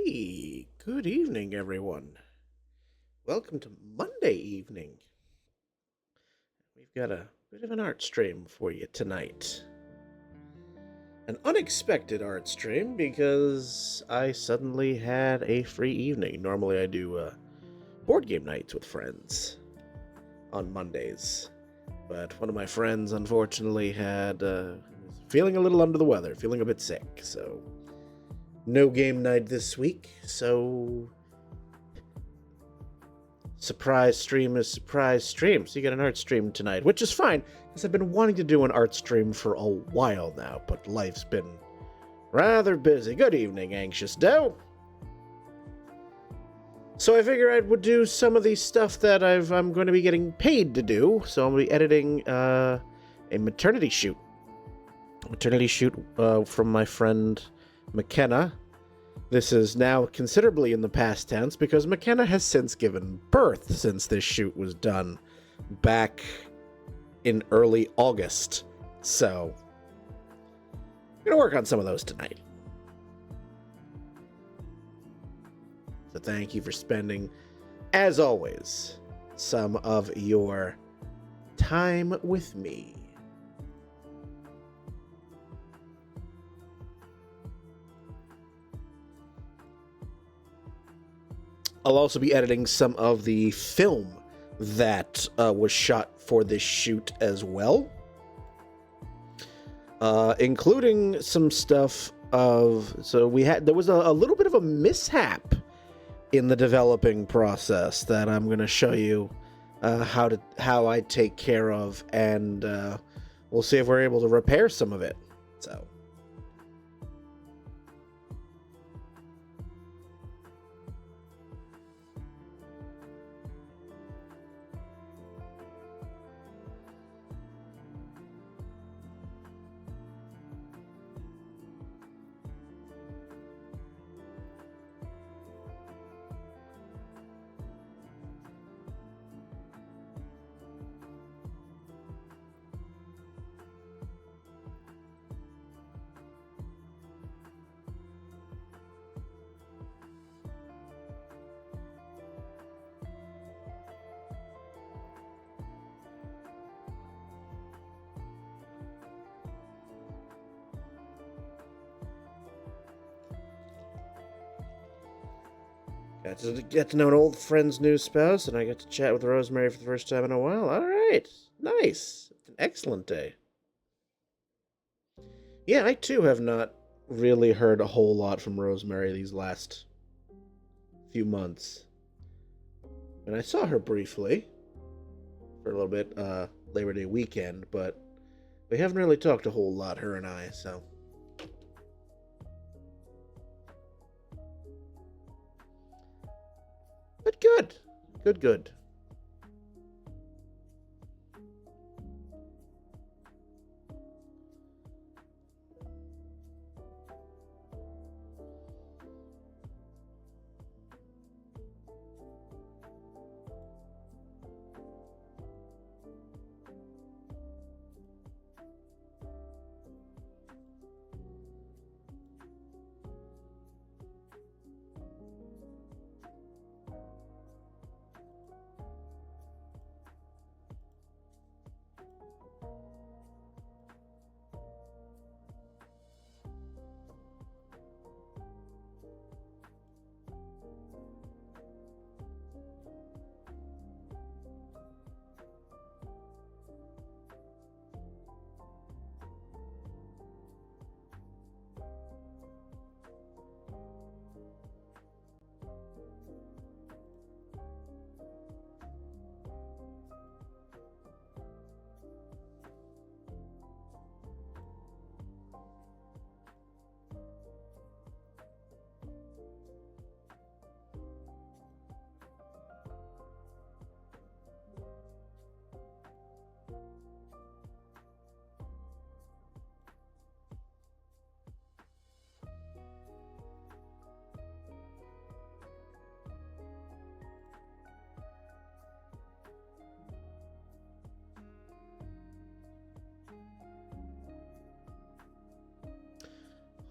Hey, good evening, everyone. Welcome to Monday evening. We've got a bit of an art stream for you tonight. An unexpected art stream because I suddenly had a free evening. Normally, I do board game nights with friends on Mondays, but one of my friends unfortunately had feeling a little under the weather, feeling a bit sick, so no game night this week. So surprise stream is surprise stream. So you get an art stream tonight, which is fine, because I've been wanting to do an art stream for a while now, but life's been rather busy. Good evening, Anxious Doe. So I figure I would do some of the stuff that I'm going to be getting paid to do. So I'm going to be editing a maternity shoot. From my friend McKenna. This is now considerably in the past tense because McKenna has since given birth since this shoot was done back in early August. So, I'm going to work on some of those tonight. So thank you for spending, as always, some of your time with me. I'll also be editing some of the film that was shot for this shoot as well, including some stuff of. So there was a little bit of a mishap in the developing process that I'm going to show you how I take care of, and we'll see if we're able to repair some of it. So. Got to get to know an old friend's new spouse, and I got to chat with Rosemary for the first time in a while. All right. Nice. It's an excellent day. Yeah, I too have not really heard a whole lot from Rosemary these last few months. And I saw her briefly for a little bit, Labor Day weekend, but we haven't really talked a whole lot, her and I, so. But good. Good.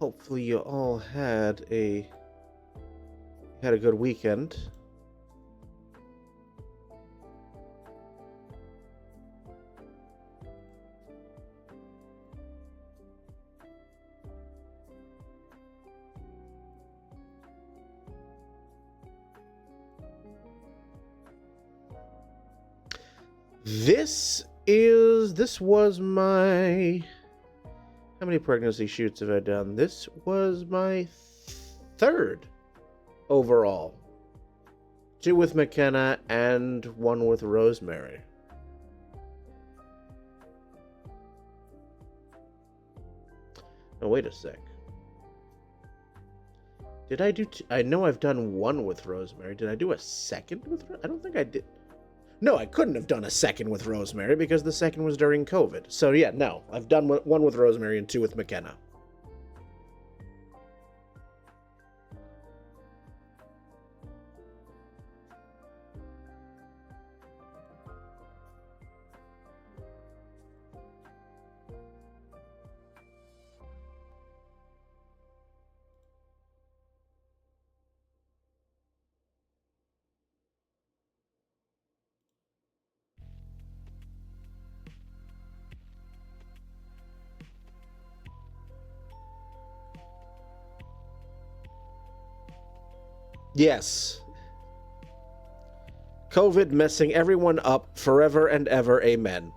Hopefully you all had a Had a good weekend. This was my... How many pregnancy shoots have I done? This was my third overall. 2 with McKenna and 1 with Rosemary. Oh, wait a sec. Did I do... I know I've done 1 with Rosemary. Did I do a second with... I don't think I did. No, I couldn't have done a second with Rosemary because the second was during COVID. So yeah, no. I've done 1 with Rosemary and 2 with McKenna. Yes. COVID messing everyone up forever and ever. Amen.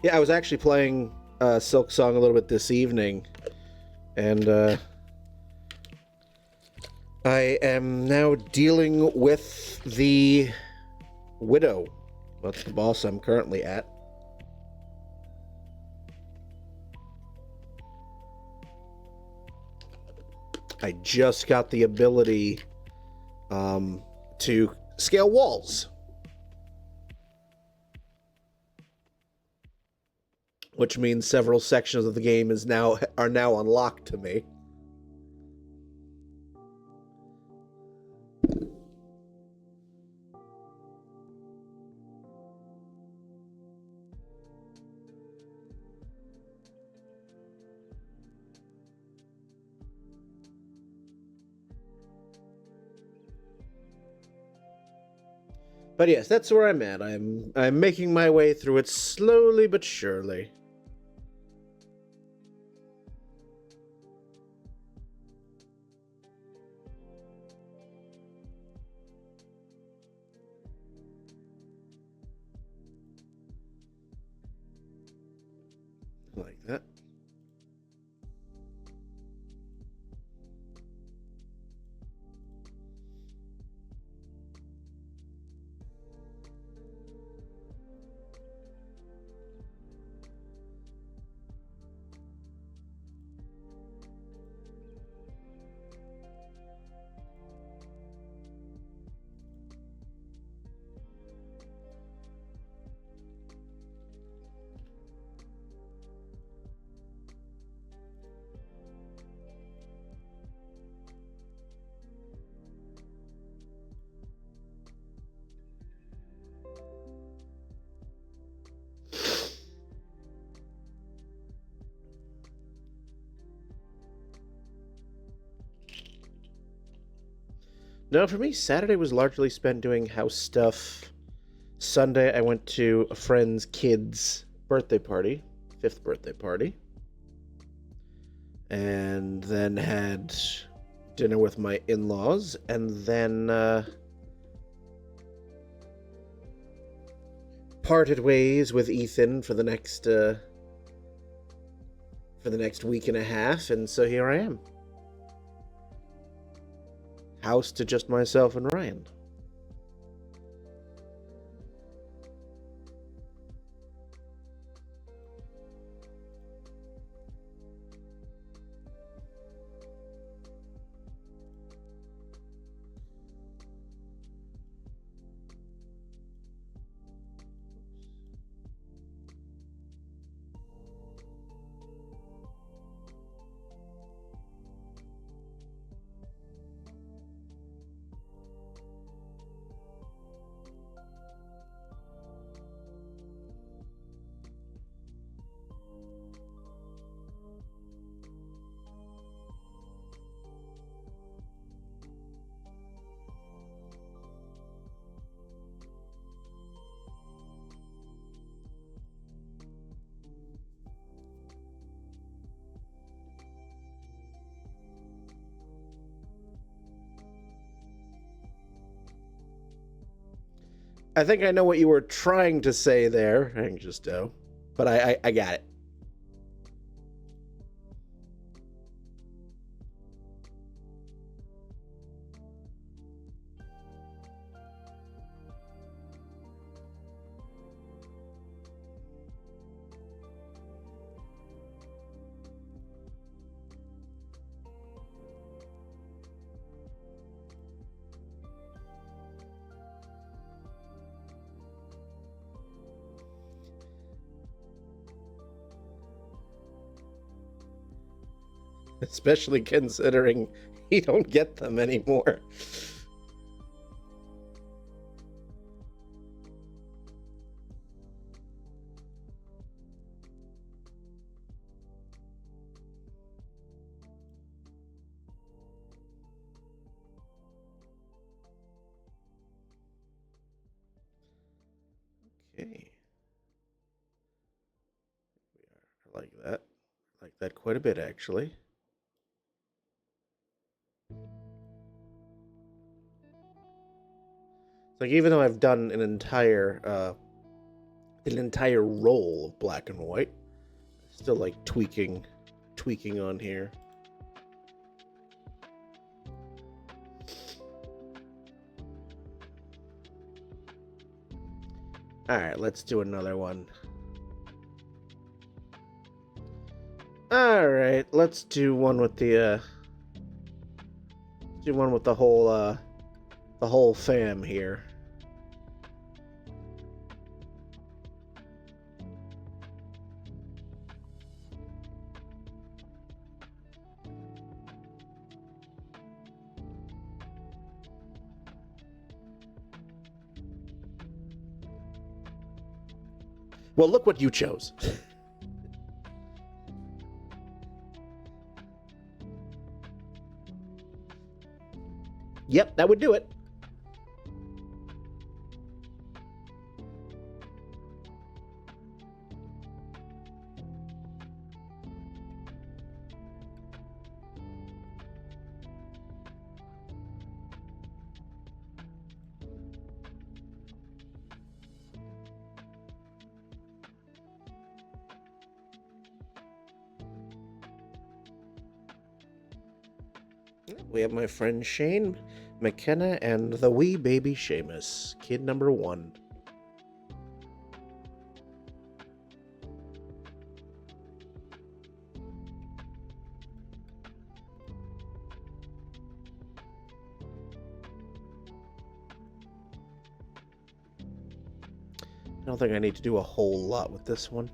Yeah, I was actually playing Silk Song a little bit this evening, and I am now dealing with the Widow. That's the boss I'm currently at. I just got the ability to scale walls, which means several sections of the game are now unlocked to me. But yes, that's where I'm at. I'm making my way through it slowly but surely. Like that. No, for me, Saturday was largely spent doing house stuff. Sunday, I went to a friend's kid's birthday party, 5th birthday party. and then had dinner with my in-laws, and then parted ways with Ethan for the next week and a half, and so here I am. House to just myself and Ryan. I think I know what you were trying to say there, Anxious Doe, but I got it. Especially considering you don't get them anymore. Okay. I like that. I like that quite a bit, actually. Like, even though I've done an entire roll of black and white, still like tweaking on here. All right, let's do another one. All right, let's do one with the the whole fam here. Well, look what you chose. Yep, that would do it. We have my friend Shane, McKenna, and the wee baby Seamus, kid number 1. I don't think I need to do a whole lot with this one.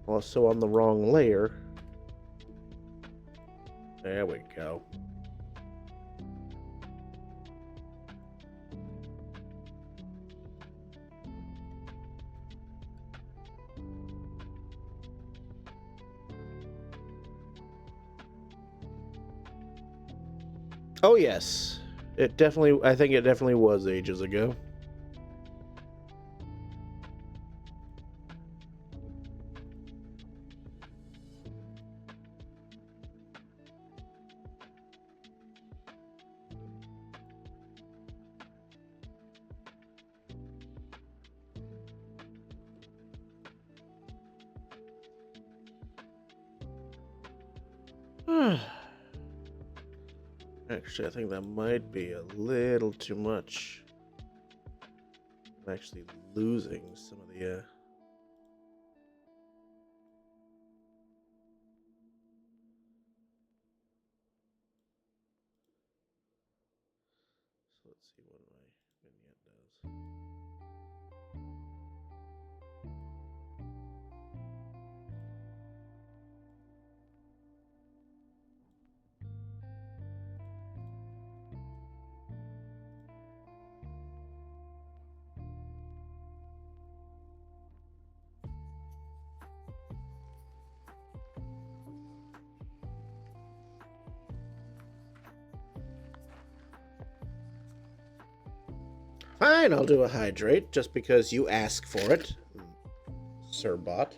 Also on the wrong layer. There we go. Oh yes, it definitely. I think it definitely was ages ago. Actually, I think that might be a little too much. I'm actually losing some of the. So let's see what my vignette does. Fine, I'll do a hydrate just because you ask for it, Sir Bot.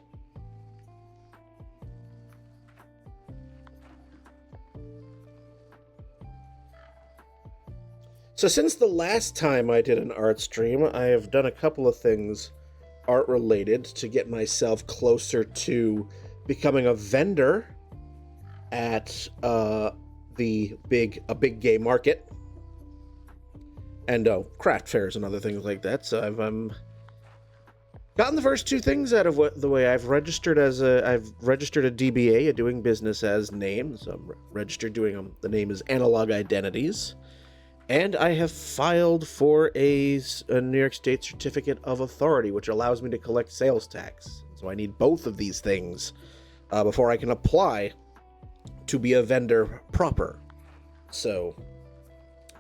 So since the last time I did an art stream, I have done a couple of things art related to get myself closer to becoming a vendor at the big gay market and craft fairs and other things like that. So I've gotten the first two things out of the way. I've registered a DBA, a doing business as name. So I'm registered doing the name is Analog Identities. And I have filed for a New York State Certificate of Authority, which allows me to collect sales tax. So I need both of these things before I can apply to be a vendor proper. So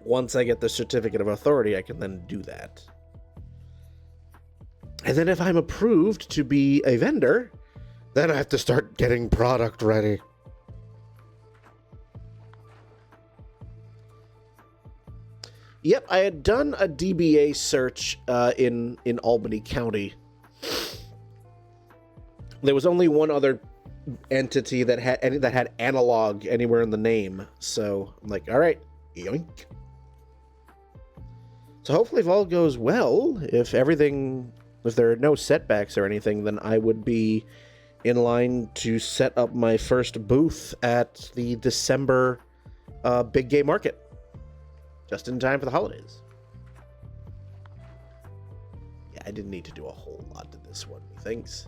once I get the Certificate of Authority, I can then do that. And then if I'm approved to be a vendor, then I have to start getting product ready. Yep, I had done a DBA search in Albany County. There was only one other entity that had analog anywhere in the name, so I'm like, all right, yoink. So hopefully, if all goes well, if there are no setbacks or anything, then I would be in line to set up my first booth at the December big gay market. Just in time for the holidays. Yeah, I didn't need to do a whole lot to this one, thanks.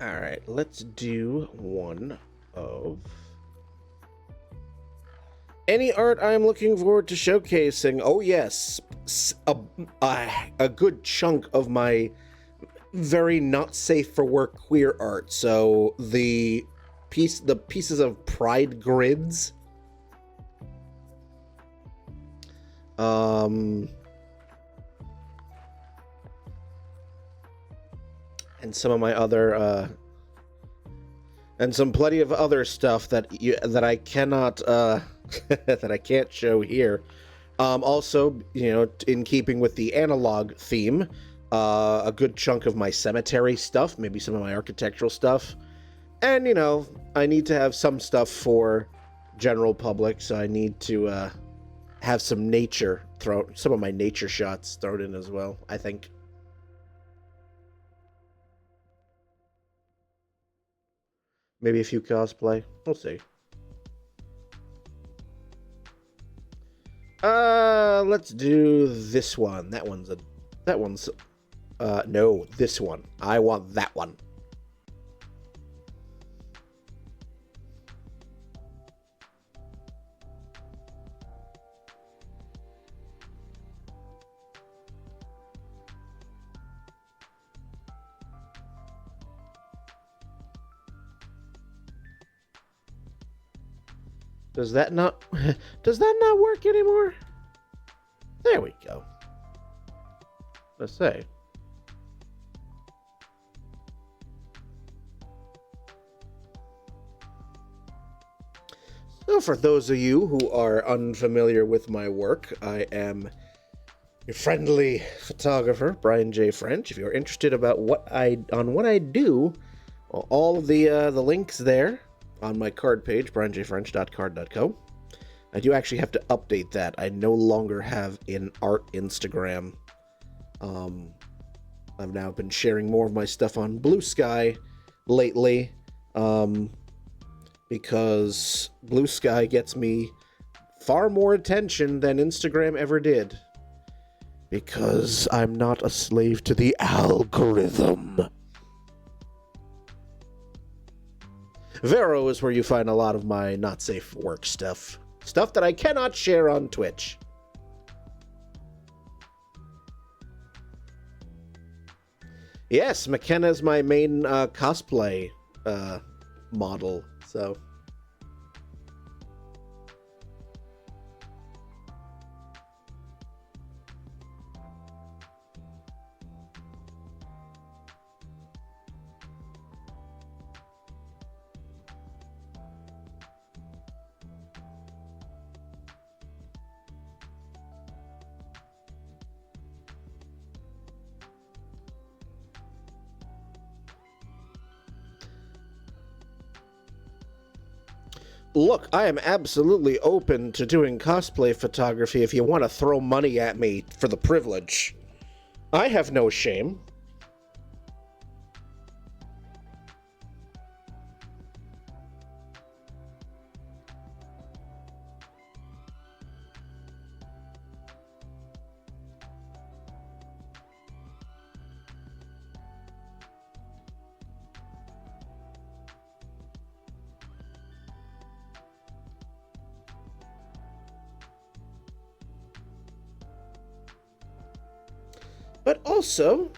All right, let's do one of any art I'm looking forward to showcasing. Oh yes, a good chunk of my very not safe for work queer art. So the pieces of pride grids. And some of my other and some plenty of other stuff that I cannot that I can't show here. Also, in keeping with the analog theme, a good chunk of my cemetery stuff, maybe some of my architectural stuff, and I need to have some stuff for general public, so I need to have some some of my nature shots thrown in as well, I think. Maybe a few cosplay. We'll see. Let's do this one. No, this one. I want that one. Does that not work anymore? There we go. Let's say. So for those of you who are unfamiliar with my work, I am your friendly photographer, Brian J. French. If you're interested about what I do, well, all of the links there on my card page, brianjfrench.card.co. I do actually have to update that. I no longer have an art Instagram. I've now been sharing more of my stuff on Blue Sky lately, because Blue Sky gets me far more attention than Instagram ever did. Because I'm not a slave to the algorithm. Vero is where you find a lot of my not safe for work stuff. Stuff that I cannot share on Twitch. Yes, McKenna's my main cosplay model, so... Look, I am absolutely open to doing cosplay photography if you want to throw money at me for the privilege. I have no shame. But also,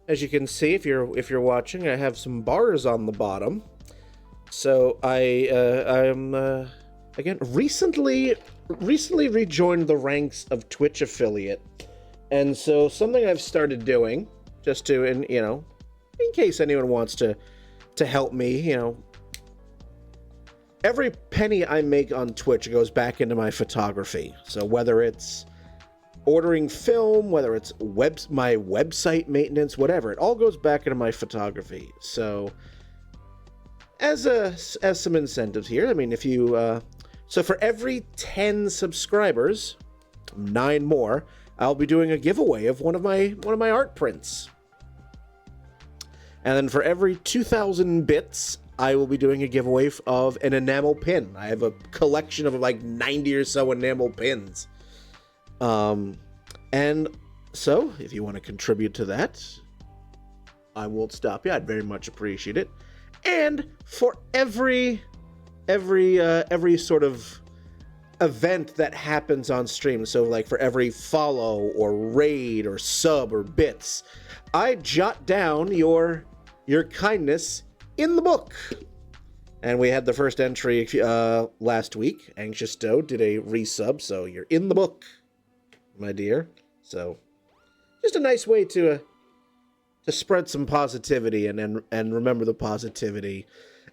as you can see, if you're watching, I have some bars on the bottom. So I am again recently rejoined the ranks of Twitch affiliate, and so something I've started doing just to, in case anyone wants to help me, every penny I make on Twitch goes back into my photography. So whether it's ordering film, whether it's my website maintenance, whatever, it all goes back into my photography. So as some incentives here, I mean, if you so for every 10 subscribers, 9 more, I'll be doing a giveaway of one of my art prints. And then for every 2,000 bits, I will be doing a giveaway of an enamel pin. I have a collection of like 90 or so enamel pins. And so, if you want to contribute to that, I won't stop you. I'd very much appreciate it. And for every sort of event that happens on stream, so like for every follow or raid or sub or bits, I jot down your kindness in the book. And we had the first entry last week. Anxious Doe did a resub, so you're in the book, my dear. So, just a nice way to spread some positivity and remember the positivity.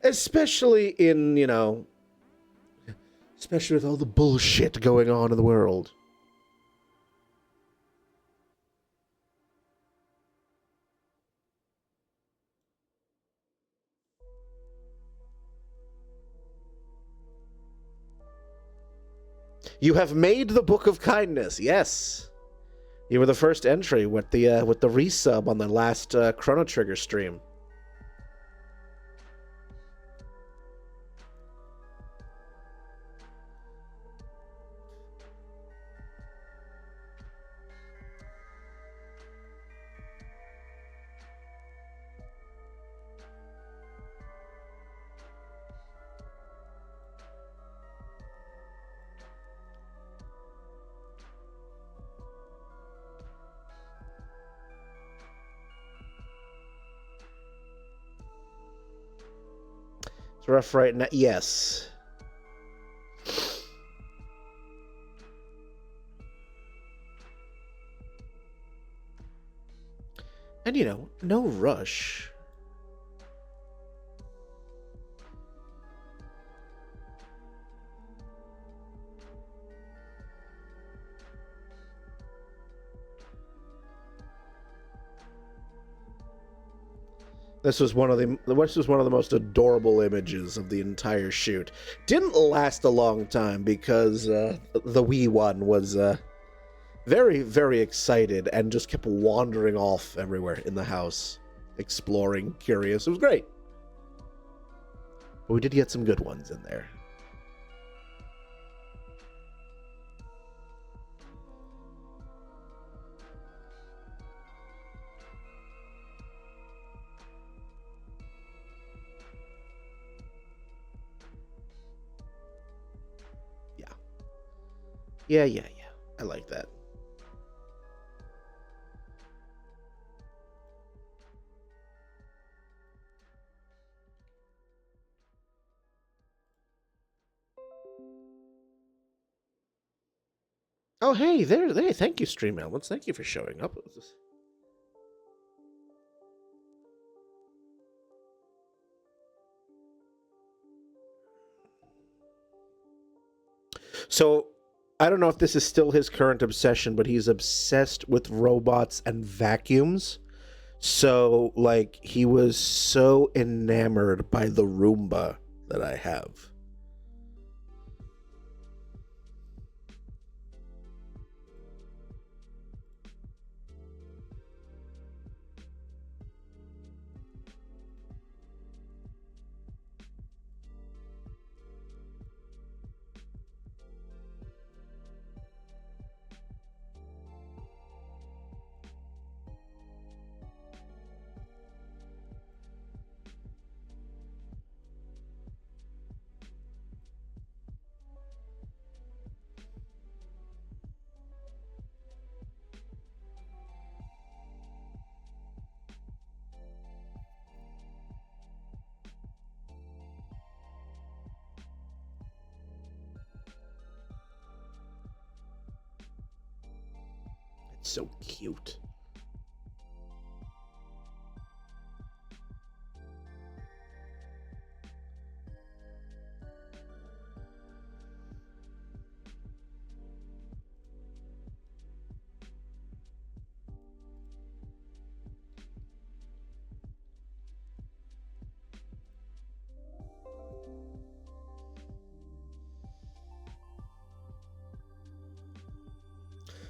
Especially in, especially with all the bullshit going on in the world. You have made the Book of Kindness, yes. You were the first entry with the resub on the last Chrono Trigger stream. It's rough right now. Yes. And no rush. This was one of the most adorable images of the entire shoot. Didn't last a long time because the wee one was very, very excited and just kept wandering off everywhere in the house, exploring, curious. It was great. But we did get some good ones in there. Yeah. I like that. Oh, hey, there. Thank you, Stream Elements. Thank you for showing up. So, I don't know if this is still his current obsession, but he's obsessed with robots and vacuums. So, like, he was so enamored by the Roomba that I have. It's so cute.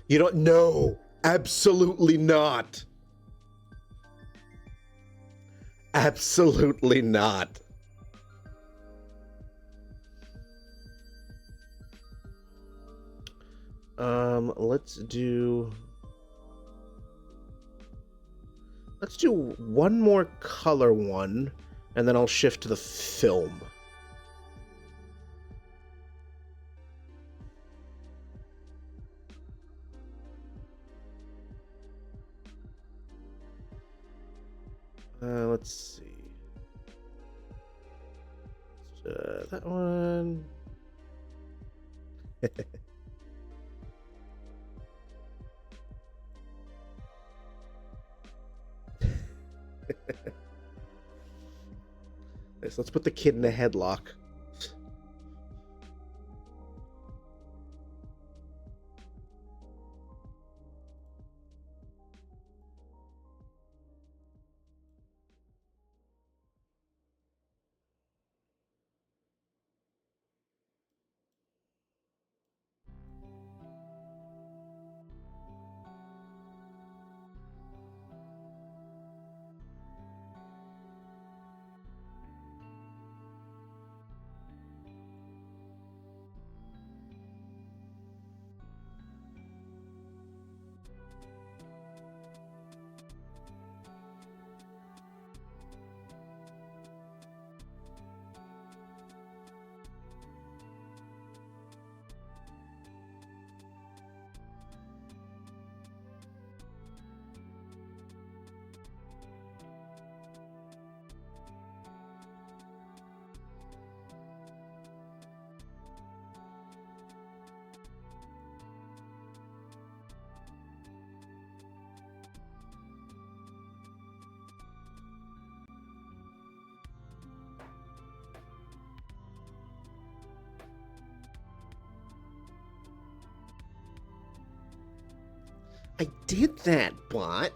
You don't know. Absolutely not. Absolutely not. Let's do one more color one, and then I'll shift to the film. Let's see. That one. Anyways, let's put the kid in a headlock. I did that, bot.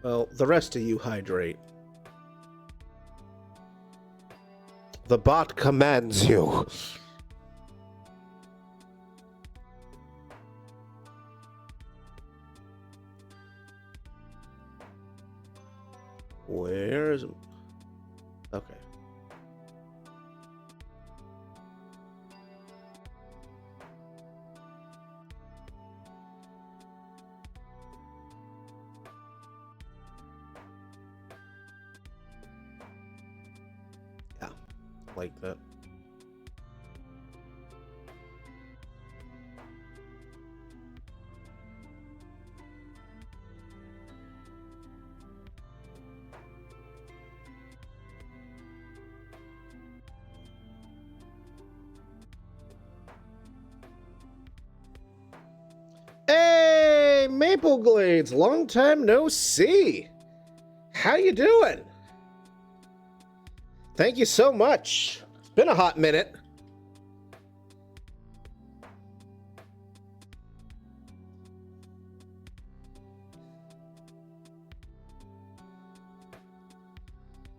Well, the rest of you hydrate. The bot commands you. Where is... Okay. Yeah, like that. Hey, Maple Glades, long time no see. How you doing? Thank you so much. It's been a hot minute.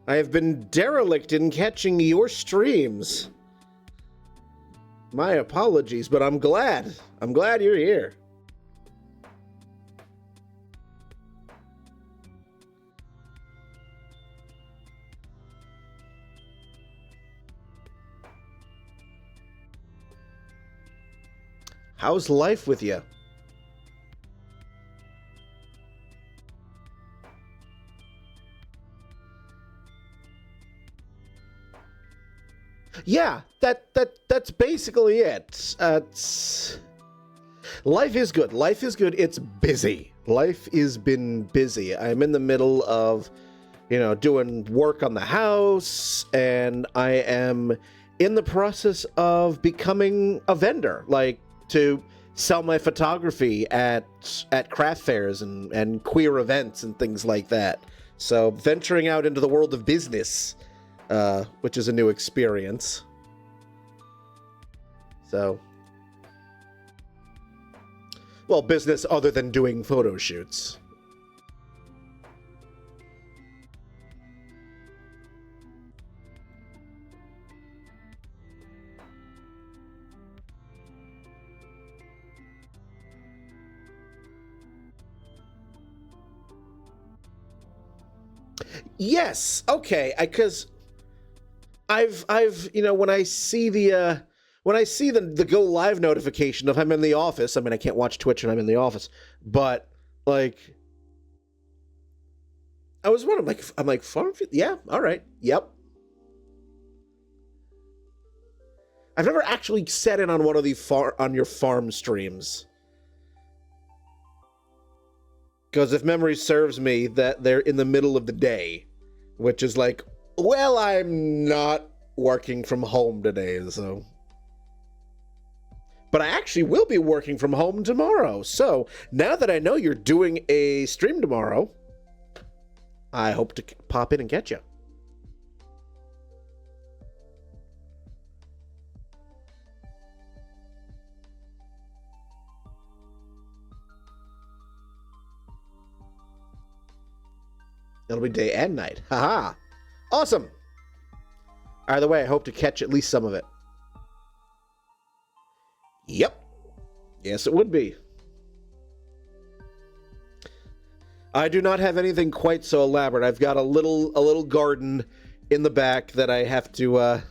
I have been derelict in catching your streams. My apologies, but I'm glad. I'm glad you're here. How's life with you? Yeah, that's basically it. Life is good. Life is good. It's busy. Life has been busy. I'm in the middle of, doing work on the house, and I am in the process of becoming a vendor, like to sell my photography at craft fairs and queer events and things like that. So venturing out into the world of business, which is a new experience. So, well, business other than doing photo shoots. Yes, okay, because I've when I see the go live notification of I'm in the office. I mean, I can't watch Twitch when I'm in the office, but like I was wondering, I'm like farm field? Yeah, all right, yep. I've never actually sat in on one of these on your farm streams. Because if memory serves me, that they're in the middle of the day, which is like, well, I'm not working from home today, so. but I actually will be working from home tomorrow. So now that I know you're doing a stream tomorrow, I hope to pop in and get you. It'll be day and night. Haha. Awesome. Either way, I hope to catch at least some of it. Yep. Yes, it would be. I do not have anything quite so elaborate. I've got a little garden in the back that I have to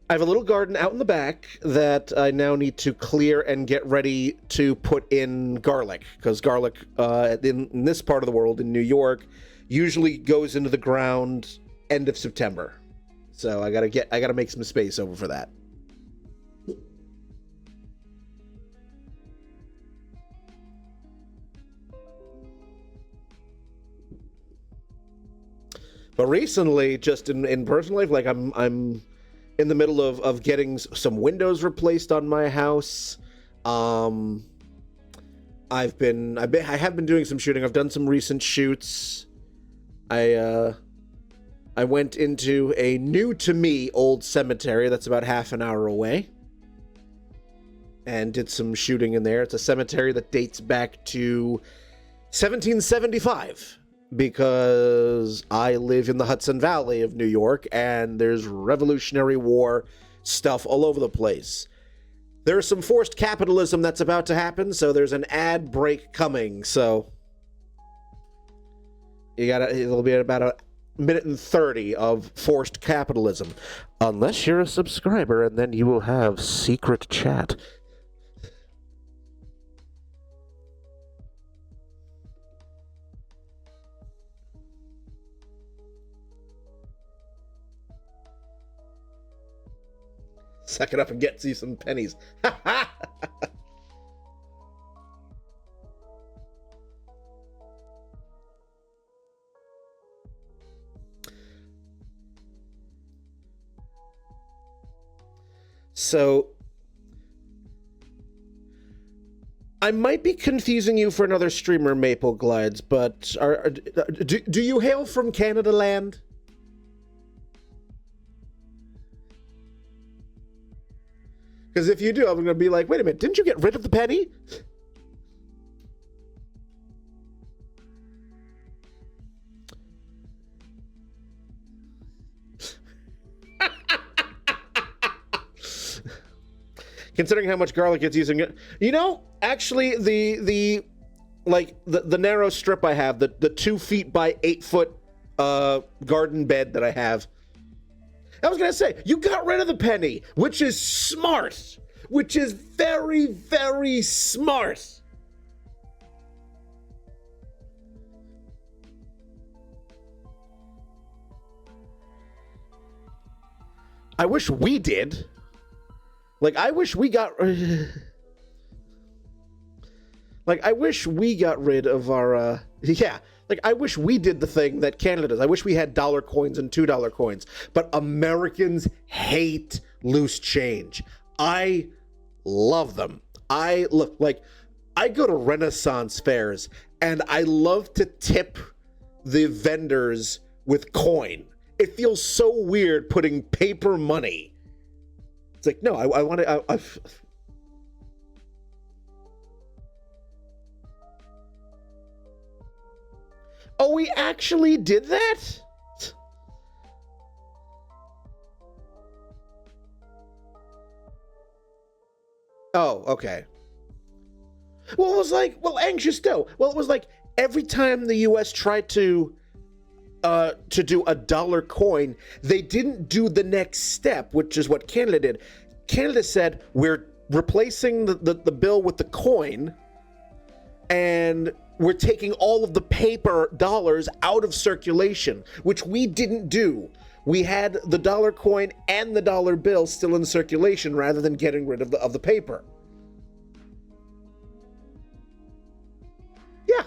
I have a little garden out in the back that I now need to clear and get ready to put in garlic, because garlic in this part of the world, in New York, usually goes into the ground end of September. So I gotta make some space over for that. But recently, just in personal life, like I'm in the middle of getting some windows replaced on my house. I have been doing some shooting. I've done some recent shoots. I went into a new to me old cemetery that's about half an hour away and did some shooting in there. It's a cemetery that dates back to 1775. Because I live in the Hudson Valley of New York, and there's Revolutionary War stuff all over the place. There's some forced capitalism that's about to happen, so there's an ad break coming, so it'll be about a minute and 30 of forced capitalism. Unless you're a subscriber, and then you will have secret chat. Suck it up and get you some pennies. So, I might be confusing you for another streamer, Maple Glides, but do you hail from Canada land? Because if you do, I'm going to be like, wait a minute, didn't you get rid of the penny? Considering how much garlic it's using, you know, actually the narrow strip I have, the 2 feet by 8 foot garden bed that I have, I was going to say, you got rid of the penny, which is smart, which is very, very smart. I wish we did. Like, I wish we got... like, I wish we got rid of our... yeah. Like, I wish we did the thing that Canada does. I wish we had dollar coins and $2 coins. But Americans hate loose change. I love them. I go to Renaissance fairs, and I love to tip the vendors with coin. It feels so weird putting paper money. It's like, no, I want to... Oh, we actually did that? Oh, okay. Well, it was like, anxious though. Well, it was like every time the U.S. tried to do a dollar coin, they didn't do the next step, which is what Canada did. Canada said, we're replacing the bill with the coin, and we're taking all of the paper dollars out of circulation, which we didn't do. We had the dollar coin and the dollar bill still in circulation rather than getting rid of the paper. Yeah.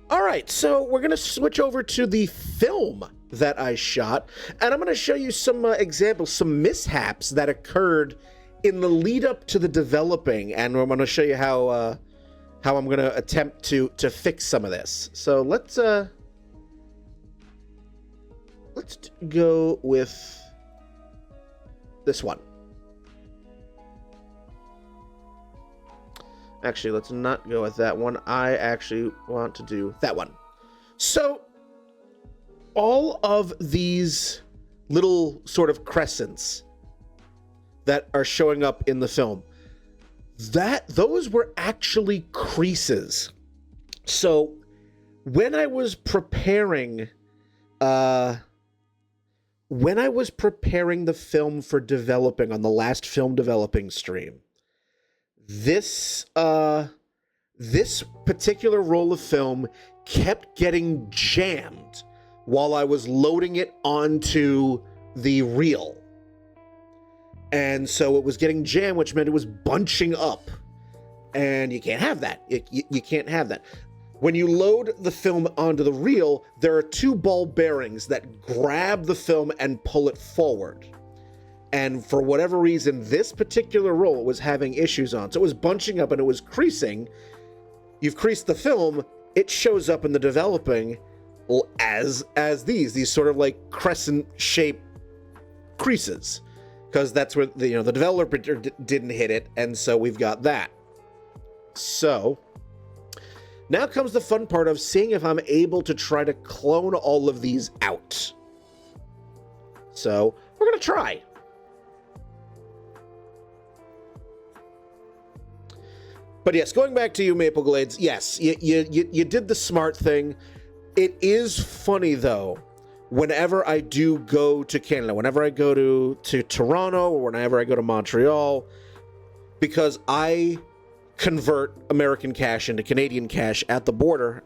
All right, so we're going to switch over to the film that I shot, and I'm going to show you some examples, some mishaps that occurred in the lead up to the developing, and I'm going to show you how I'm going to attempt to fix some of this. So let's go with this one. Actually, let's not go with that one. I actually want to do that one. So all of these little sort of crescents that are showing up in the film, those were actually creases. So when I was preparing the film for developing on the last film developing stream, this particular roll of film kept getting jammed while I was loading it onto the reel. And so it was getting jammed, which meant it was bunching up. And you can't have that. You can't have that. When you load the film onto the reel, there are two ball bearings that grab the film and pull it forward. And for whatever reason, this particular roll was having issues on. So it was bunching up and it was creasing. You've creased the film, it shows up in the developing as these sort of like crescent-shaped creases. Because that's where the developer didn't hit it, and so we've got that. So now comes the fun part of seeing if I'm able to try to clone all of these out. So we're going to try. But yes, going back to you, Maple Glades, yes, you did the smart thing. It is funny, though, whenever I do go to Canada, whenever I go to Toronto, or whenever I go to Montreal, because I convert American cash into Canadian cash at the border,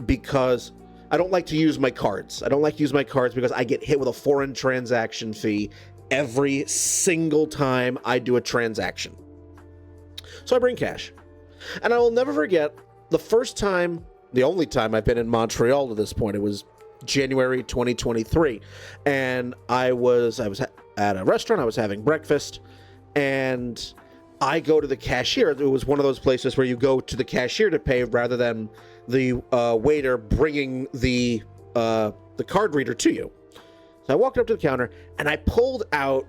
because I don't like to use my cards. I don't like to use my cards because I get hit with a foreign transaction fee every single time I do a transaction. So I bring cash. And I will never forget the first time, the only time I've been in Montreal to this point. It was January 2023. And I was at a restaurant, I was having breakfast, and I go to the cashier. It was one of those places where you go to the cashier to pay rather than the waiter bringing the card reader to you. So I walked up to the counter and I pulled out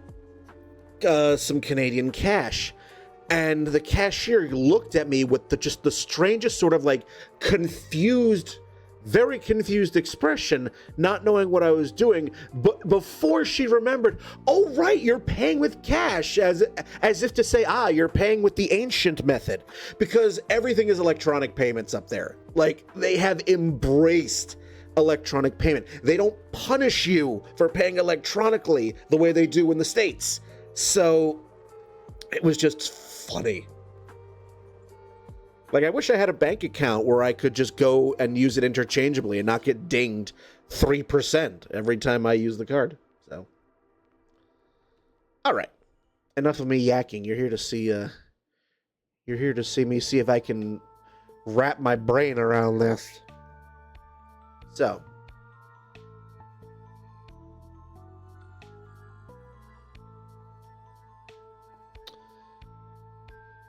some Canadian cash. And the cashier looked at me with just the strangest sort of like very confused expression, not knowing what I was doing. But before she remembered, oh, right, you're paying with cash, as if to say, you're paying with the ancient method, because everything is electronic payments up there. Like, they have embraced electronic payment. They don't punish you for paying electronically the way they do in the States. So it was just funny. Like, I wish I had a bank account where I could just go and use it interchangeably and not get dinged 3% every time I use the card. So, all right, enough of me yakking. You're here to see me see if I can wrap my brain around this. So,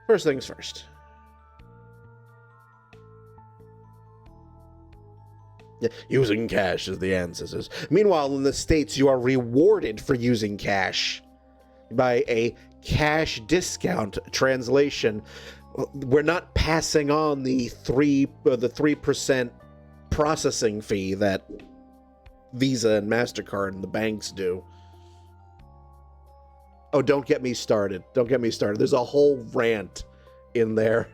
first things first. Using cash is the ancestors. Meanwhile, in the States, you are rewarded for using cash by a cash discount translation. We're not passing on the 3% processing fee that Visa and MasterCard and the banks do. Oh, don't get me started. Don't get me started. There's a whole rant in there.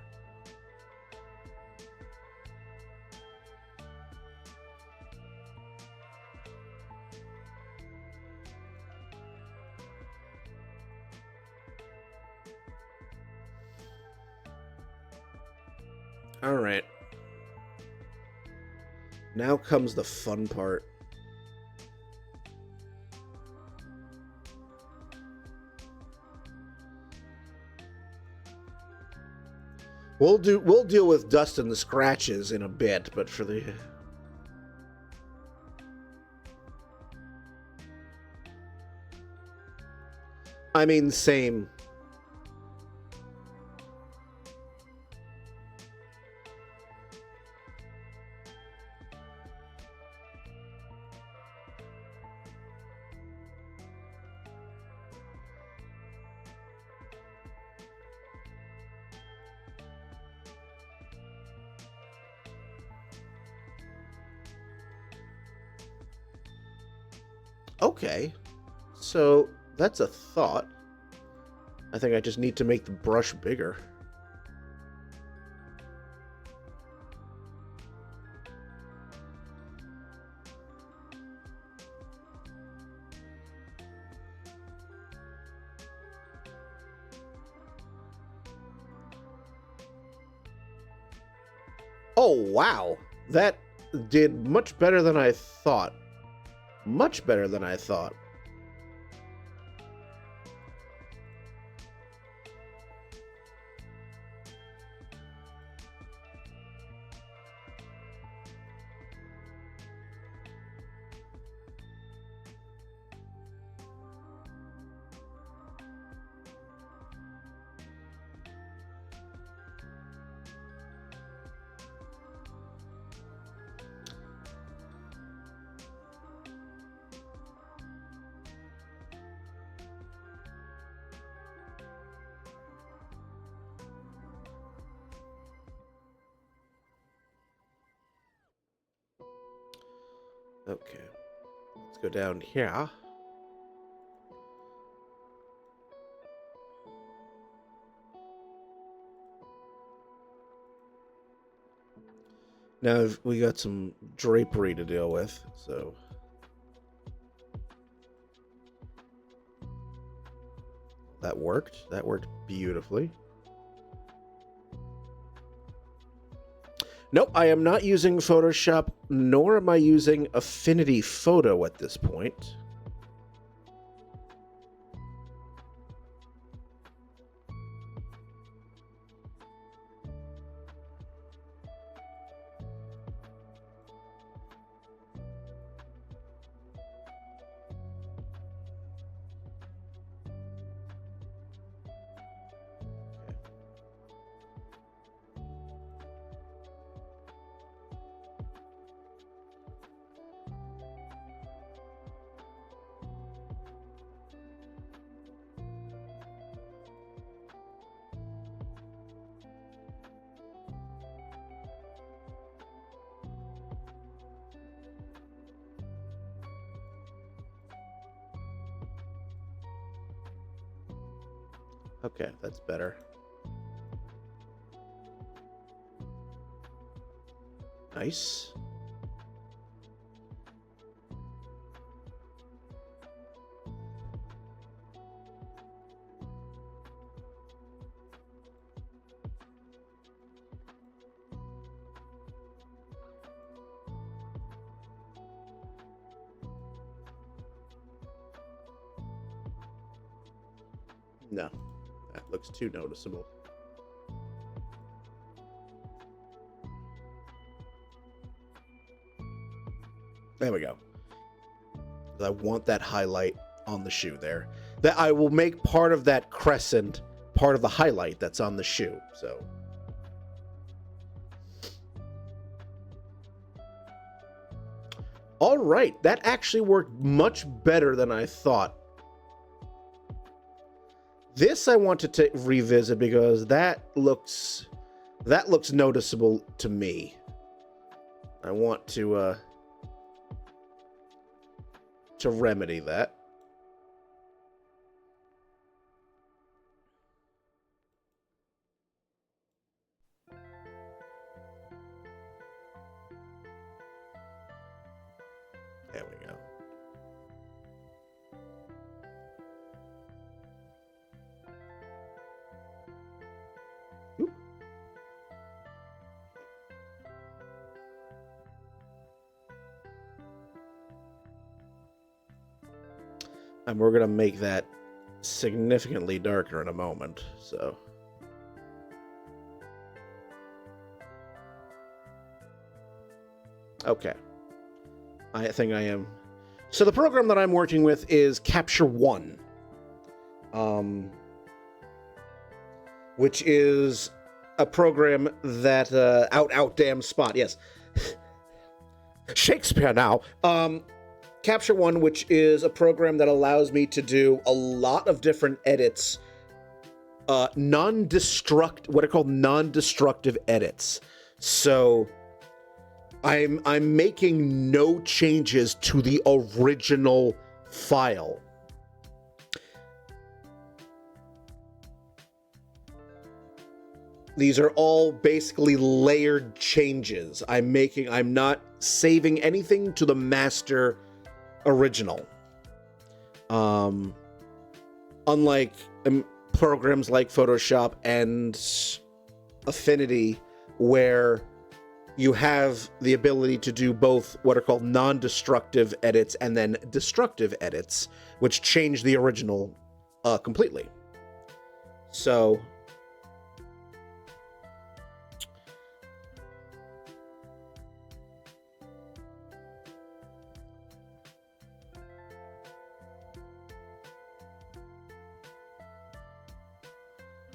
All right. Now comes the fun part. We'll deal with dust and the scratches in a bit, but for the I mean, same Okay. So that's a thought. I think I just need to make the brush bigger. Oh, wow. That did much better than I thought. Much better than I thought. Okay. Let's go down here. Now we got some drapery to deal with, so... That worked. That worked beautifully. Nope, I am not using Photoshop, nor am I using Affinity Photo at this point. Okay, that's better. Nice. No, that looks too noticeable. There we go. I want that highlight on the shoe there. That I will make part of that crescent part of the highlight that's on the shoe. So all right, that actually worked much better than I thought. This I want to revisit because that looks noticeable to me. I want to remedy that. There we go. Oop. And we're gonna make that significantly darker in a moment, so. Okay. I think I am. So the program that I'm working with is Capture One, which is a program that out damn spot. Yes, Shakespeare now. Capture One, which is a program that allows me to do a lot of different edits, what are called non-destructive edits. So I'm making no changes to the original file. These are all basically layered changes I'm not saving anything to the master original. Unlike programs like Photoshop and Affinity, where you have the ability to do both what are called non-destructive edits and then destructive edits, which change the original completely. So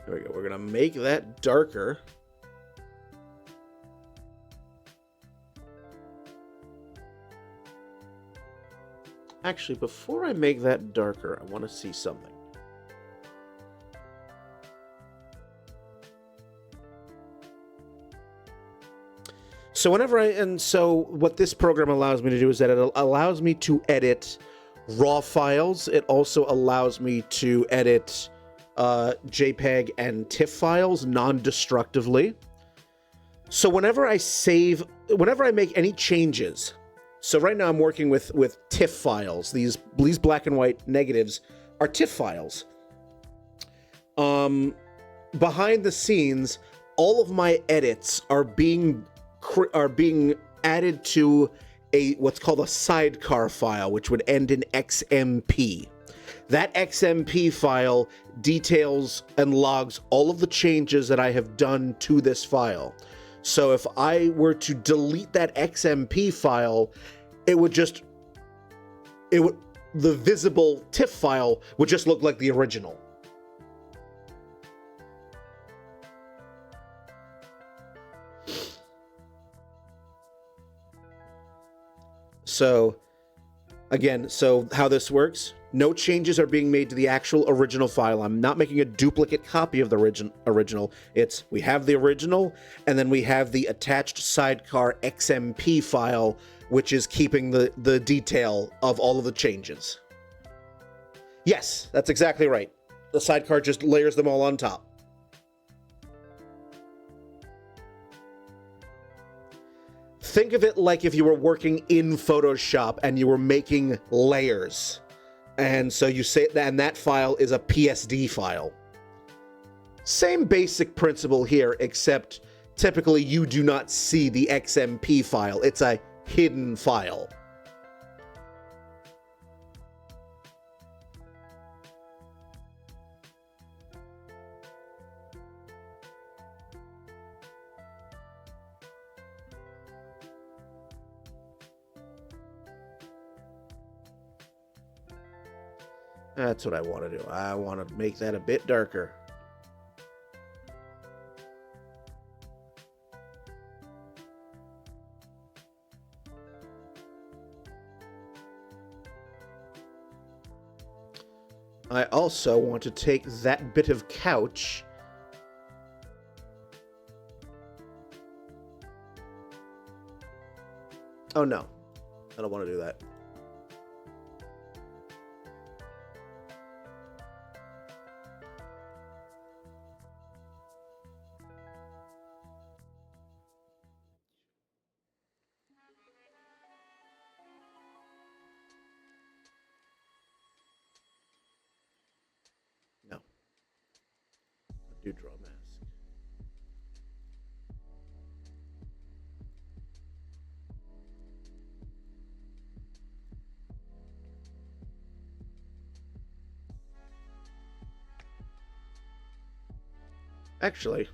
there we go. We're gonna make that darker. Actually, before I make that darker, I want to see something. So what this program allows me to do is that it allows me to edit raw files. It also allows me to edit JPEG and TIFF files non-destructively. So whenever I make any changes, so right now I'm working with TIFF files. These black and white negatives are TIFF files. Behind the scenes, all of my edits are being added to what's called a sidecar file, which would end in XMP. That XMP file details and logs all of the changes that I have done to this file. So if I were to delete that XMP file, the visible TIFF file would just look like the original. So again, how this works, no changes are being made to the actual original file. I'm not making a duplicate copy of the original. We have the original, and then we have the attached sidecar XMP file, which is keeping the detail of all of the changes. Yes, that's exactly right. The sidecar just layers them all on top. Think of it like if you were working in Photoshop and you were making layers. And so you say that, and that file is a PSD file. Same basic principle here, except typically you do not see the XMP file. It's a hidden file. That's what I want to do. I want to make that a bit darker. I also want to take that bit of couch Oh no, I don't want to do that. No. I do draw a mask. Actually,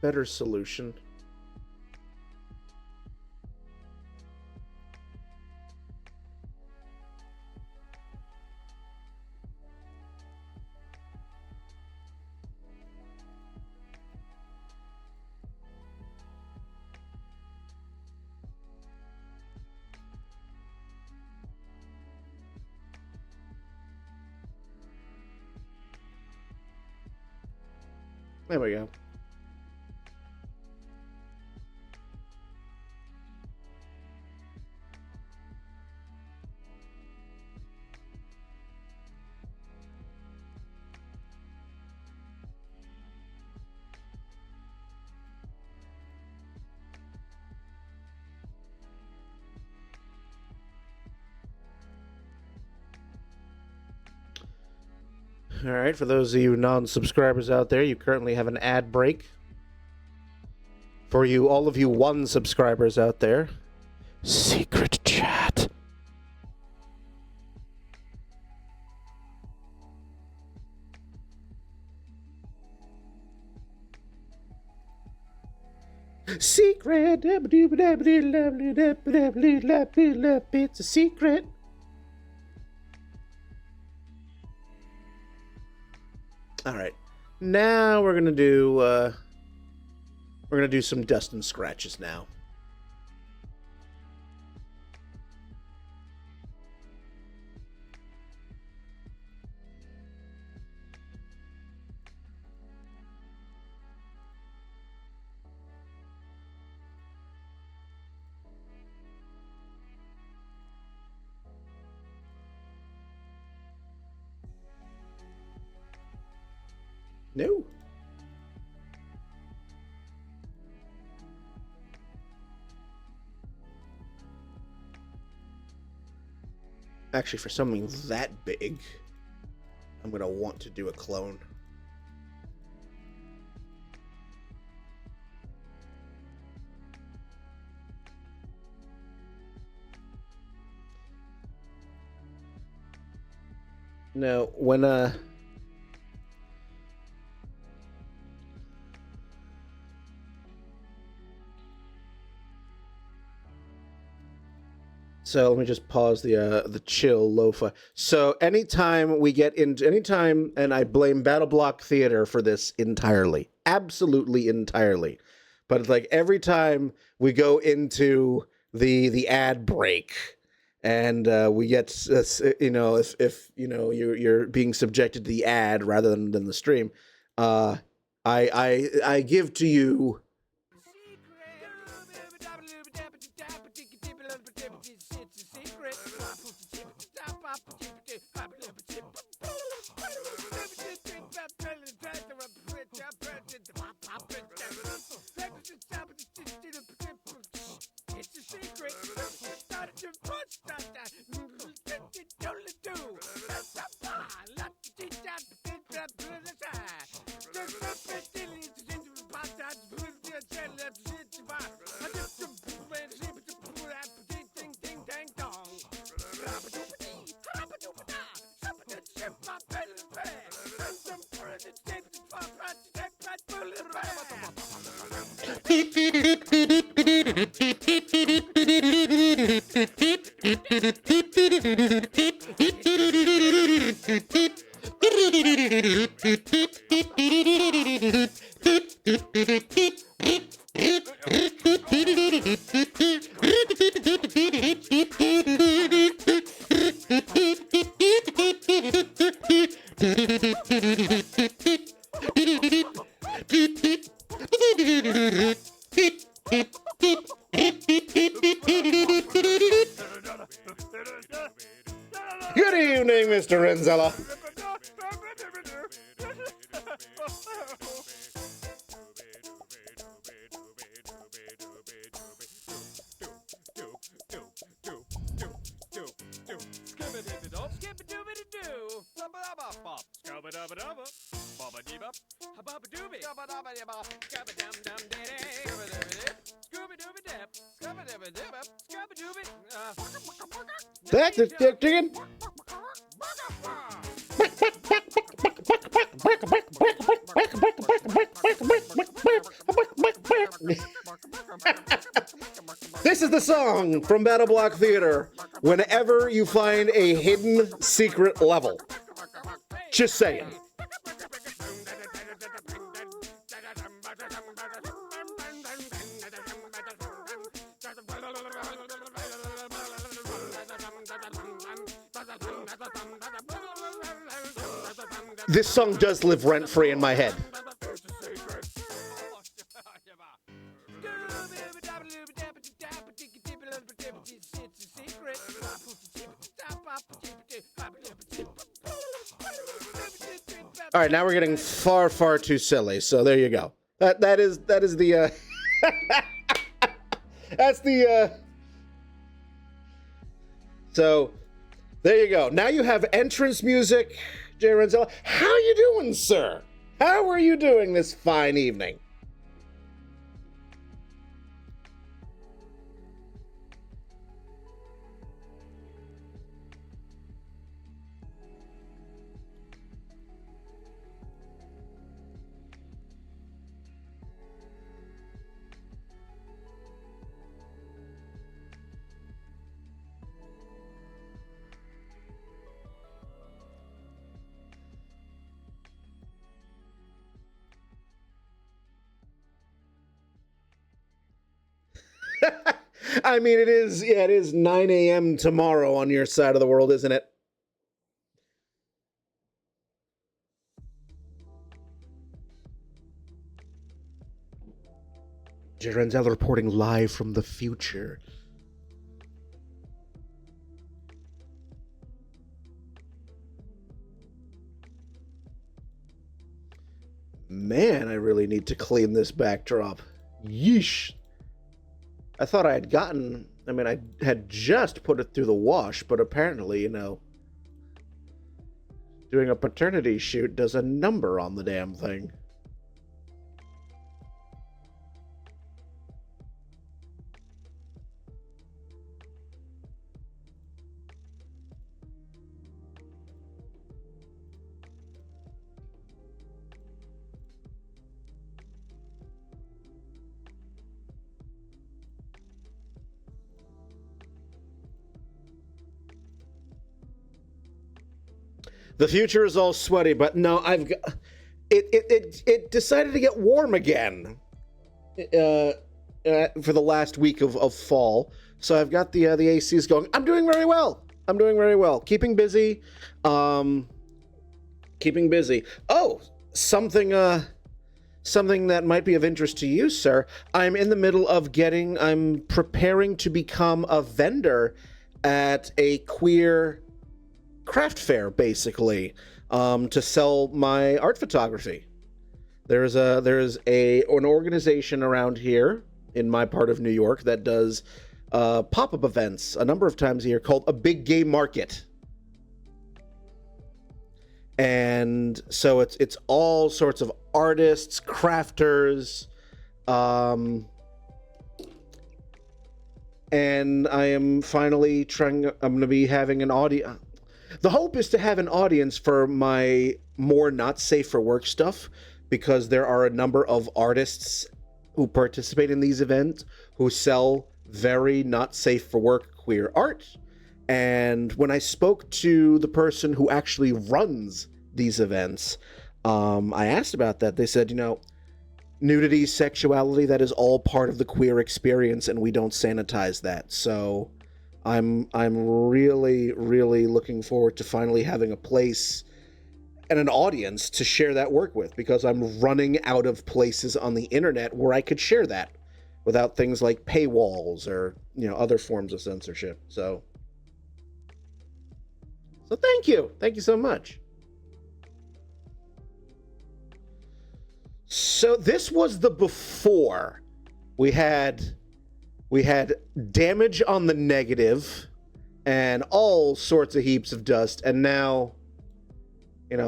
better solution. There we go. All right, for those of you non-subscribers out there, you currently have an ad break. For you, all of you one subscribers out there, secret chat. Secret. It's a secret. All right. Now we're gonna do some dust and scratches now. No. Actually, for something that big, I'm going to want to do a clone. Now, when so let me just pause the chill lo-fi. So anytime, and I blame Battle Block Theater for this entirely, absolutely entirely, but it's like every time we go into the ad break, and we get if you're being subjected to the ad rather than the stream, I give to you. Good evening, Mr. Renzella. That's a chicken. This is the song from Battle Block Theater whenever you find a hidden secret level. Just saying. This song does live rent-free in my head. All right, now we're getting far, far too silly. So there you go. That is the that's the So there you go. Now you have entrance music. Jay Renzel, how you doing, sir? How are you doing this fine evening? I mean, it is 9 a.m. tomorrow on your side of the world, isn't it? Jay Renzel reporting live from the future. Man, I really need to clean this backdrop. Yeesh. I thought I had gotten... I mean, I had just put it through the wash, but apparently, doing a paternity shoot does a number on the damn thing. The future is all sweaty, but no, I've got it decided to get warm again for the last week of fall. So I've got the ACs going. I'm doing very well. I'm doing very well. Keeping busy. Keeping busy. Oh, something that might be of interest to you, sir. I'm in the middle of I'm preparing to become a vendor at a queer craft fair, basically, to sell my art photography. There's an organization around here in my part of New York that does pop-up events a number of times a year called a Big Gay Market. And so it's all sorts of artists, crafters, and I am finally I'm going to be having an audience. The hope is to have an audience for my more not safe for work stuff, because there are a number of artists who participate in these events who sell very not safe for work queer art. And when I spoke to the person who actually runs these events, I asked about that. They said, nudity, sexuality, that is all part of the queer experience, and we don't sanitize that. So I'm really, really looking forward to finally having a place and an audience to share that work with, because I'm running out of places on the internet where I could share that without things like paywalls or, other forms of censorship. So thank you. Thank you so much. So this was the before. We had damage on the negative and all sorts of heaps of dust, and now,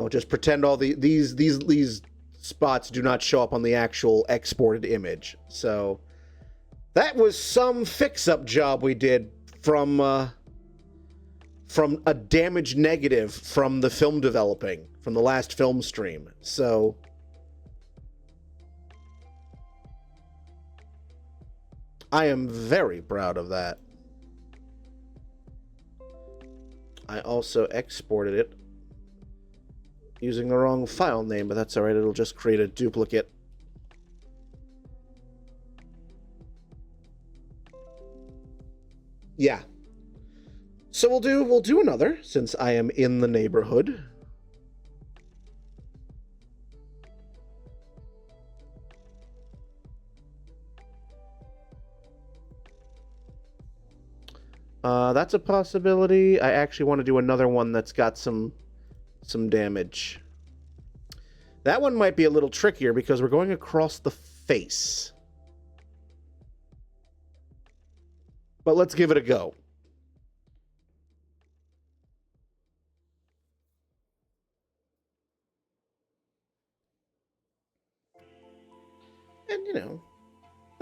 just pretend all these spots do not show up on the actual exported image. So that was some fix-up job we did from a damaged negative from the film developing, from the last film stream. So I am very proud of that. I also exported it using the wrong file name, but that's alright, it'll just create a duplicate. Yeah. So we'll do another, since I am in the neighborhood. That's a possibility. I actually want to do another one that's got some damage. That one might be a little trickier because we're going across the face. But let's give it a go. .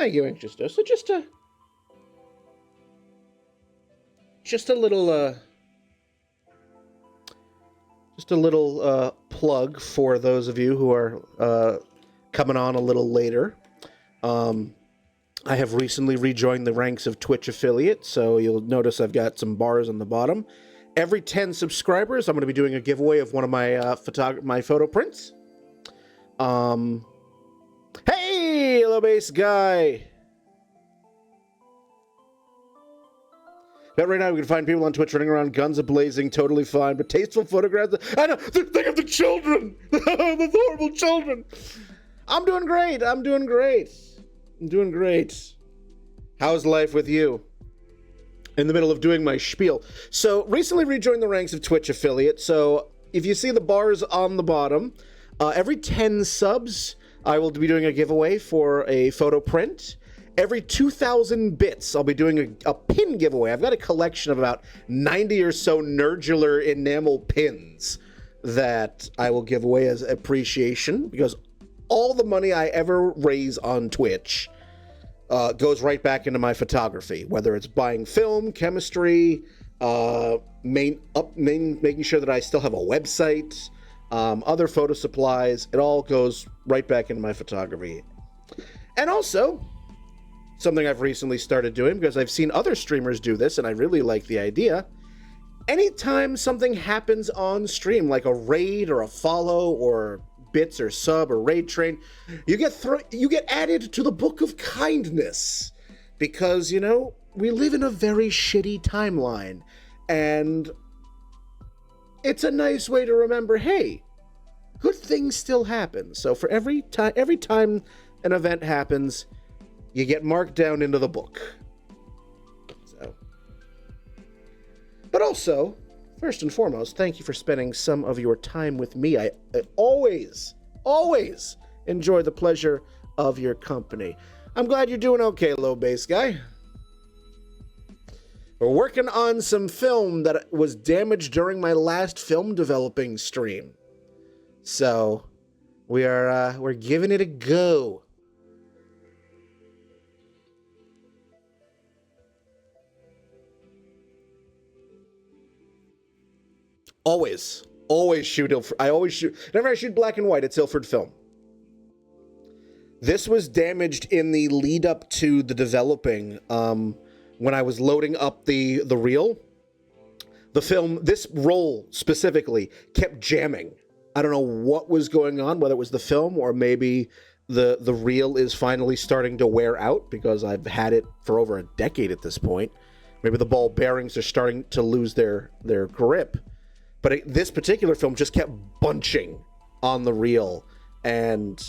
Thank you, Anxious Dose. So just a little plug for those of you who are coming on a little later. I have recently rejoined the ranks of Twitch affiliate, so you'll notice I've got some bars on the bottom. Every 10 subscribers, I'm going to be doing a giveaway of one of my my photo prints. Hey, hello, base guy. Bet right now we can find people on Twitch running around guns a-blazing, totally fine, but tasteful photographs... I know, think of the children! The horrible children! I'm doing great, I'm doing great. How's life with you? In the middle of doing my spiel. So, recently rejoined the ranks of Twitch affiliate, so if you see the bars on the bottom, every 10 subs, I will be doing a giveaway for a photo print. Every 2,000 bits, I'll be doing a pin giveaway. I've got a collection of about 90 or so Nerdular enamel pins that I will give away as appreciation, because all the money I ever raise on Twitch goes right back into my photography, whether it's buying film, chemistry, making sure that I still have a website, other photo supplies. It all goes right back into my photography. And also, something I've recently started doing, because I've seen other streamers do this, and I really like the idea. Anytime something happens on stream, like a raid or a follow or bits or sub or raid train, you get added to the book of kindness, because, you know, we live in a very shitty timeline, and it's a nice way to remember, hey, good things still happen. So for every time an event happens, you get marked down into the book. So, but also, first and foremost, thank you for spending some of your time with me. I always enjoy the pleasure of your company. I'm glad you're doing okay, low base guy. We're working on some film that was damaged during my last film developing stream. So, we're giving it a go. Always shoot Ilford. Whenever I shoot black and white, it's Ilford film. This was damaged in the lead up to the developing, when I was loading up the reel. The film, this roll specifically, kept jamming. I don't know what was going on, whether it was the film or maybe the reel is finally starting to wear out, because I've had it for over a decade at this point. Maybe the ball bearings are starting to lose their grip. But this particular film just kept bunching on the reel, and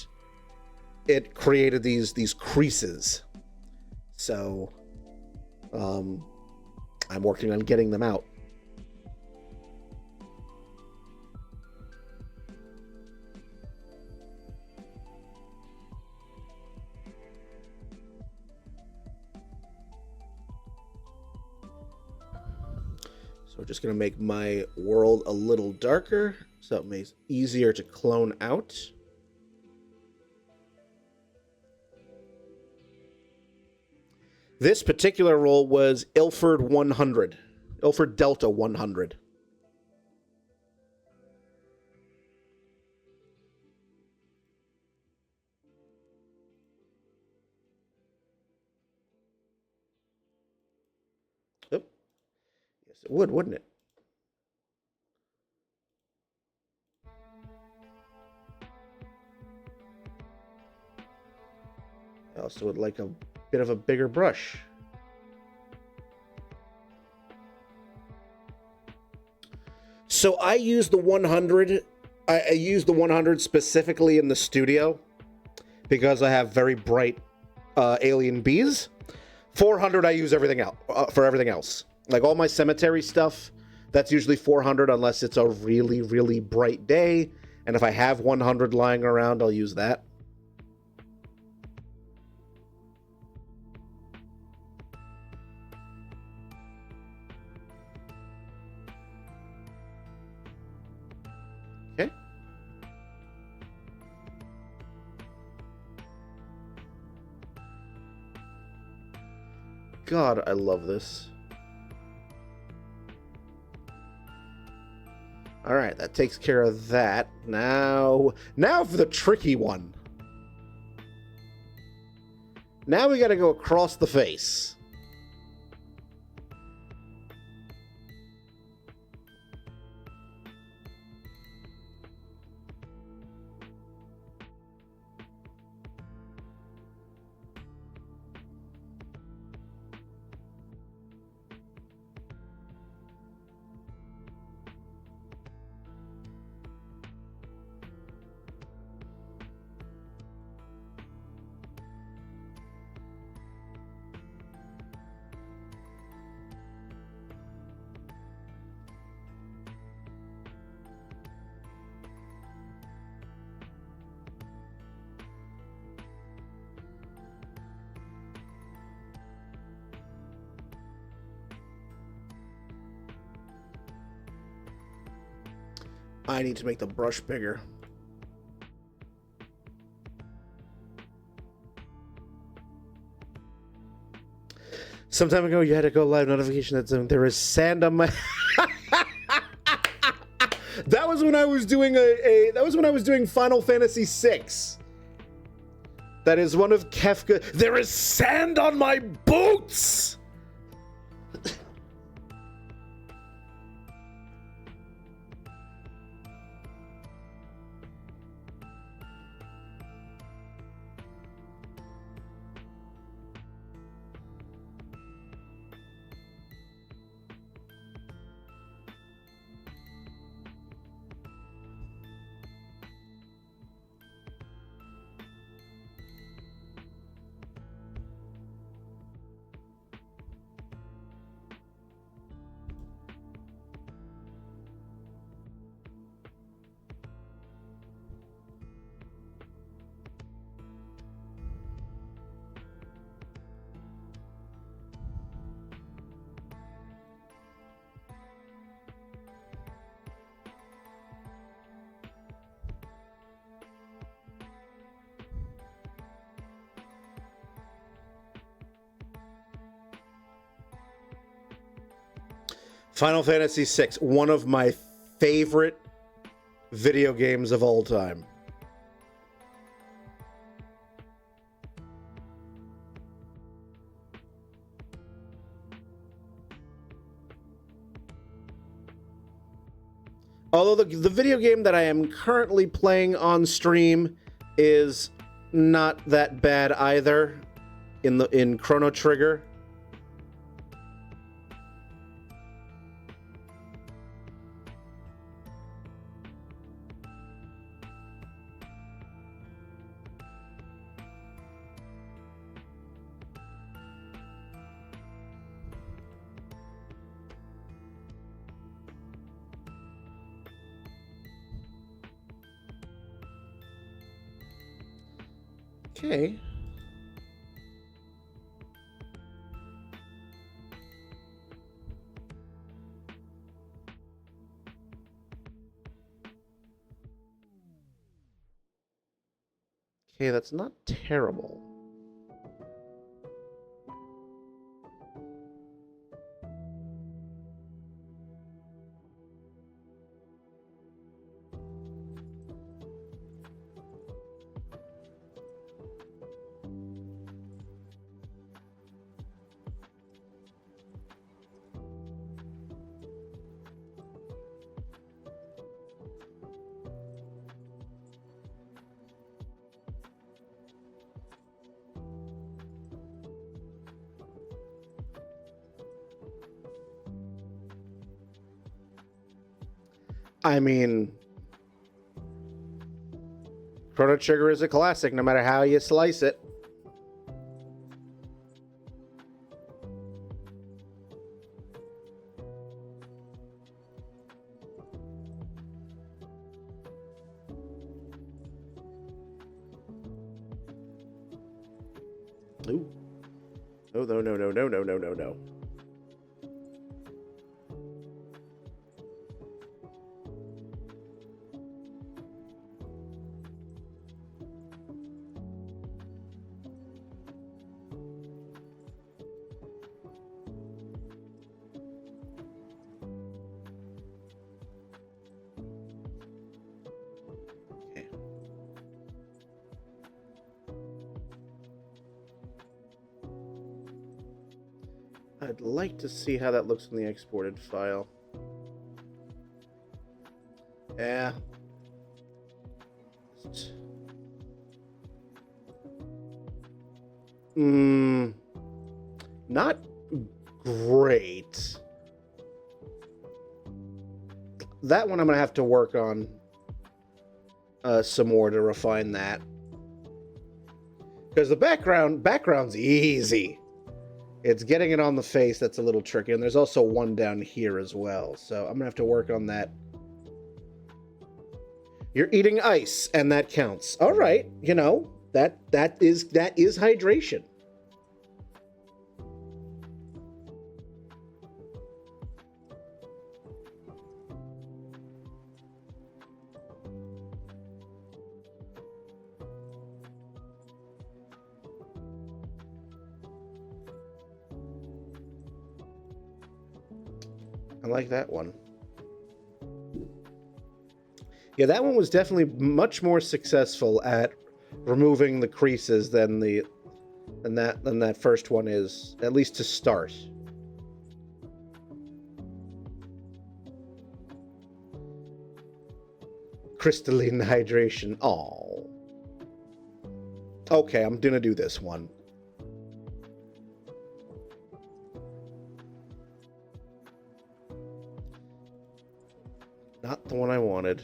it created these creases. So, I'm working on getting them out. So we're just going to make my world a little darker, so it makes it easier to clone out. This particular roll was Ilford 100. Ilford Delta 100. Oh, yes it would, wouldn't it? I also would like a bit of a bigger brush. So I use the 100. I use the 100 specifically in the studio because I have very bright alien bees. 400 I use everything else for everything else. Like all my cemetery stuff, that's usually 400 unless it's a really, really bright day. And if I have 100 lying around, I'll use that. Okay. God, I love this. Alright, that takes care of that. Now for the tricky one. Now we gotta go across the face. I need to make the brush bigger. Some time ago, you had to go live notification that there is sand on my. That was when I was doing that was when I was doing Final Fantasy VI. That is one of Kefka. There is sand on my boots. Final Fantasy VI, one of my favorite video games of all time. Although the video game that I am currently playing on stream is not that bad either in Chrono Trigger. Okay. Okay, that's not terrible. I mean, Chrono Trigger is a classic, no matter how you slice it. Ooh. Oh, no, no, no, no, no, no, no, no. I'd like to see how that looks in the exported file. Yeah. Not great. That one I'm gonna have to work on some more to refine that. Because the background's easy. It's getting it on the face that's a little tricky, and there's also one down here as well. So I'm gonna have to work on that. You're eating ice, and that counts. All right, you know that is hydration. I like that one. Yeah, that one was definitely much more successful at removing the creases than that first one is, at least to start. Crystalline hydration. Oh. Okay, I'm gonna do this one. Not the one I wanted.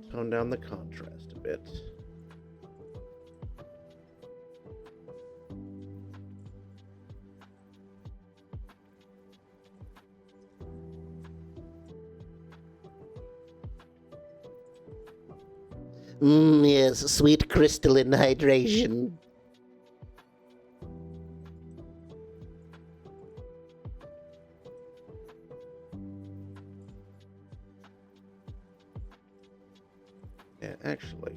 Tone down the contrast a bit. Yes, sweet crystalline hydration. Yeah, actually.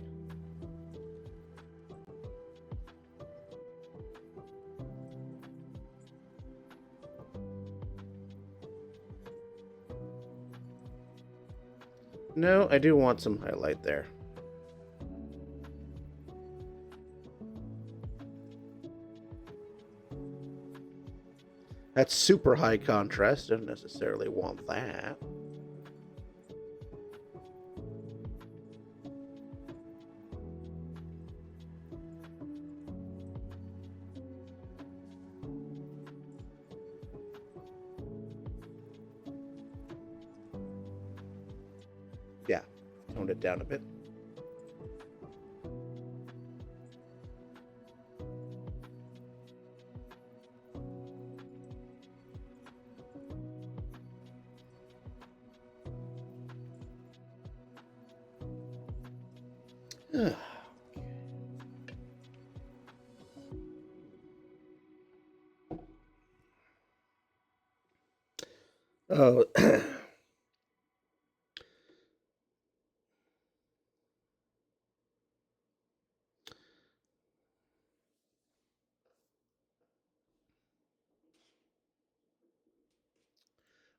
No, I do want some highlight there. That's super high contrast. Don't necessarily want that. Yeah, toned it down a bit. Oh.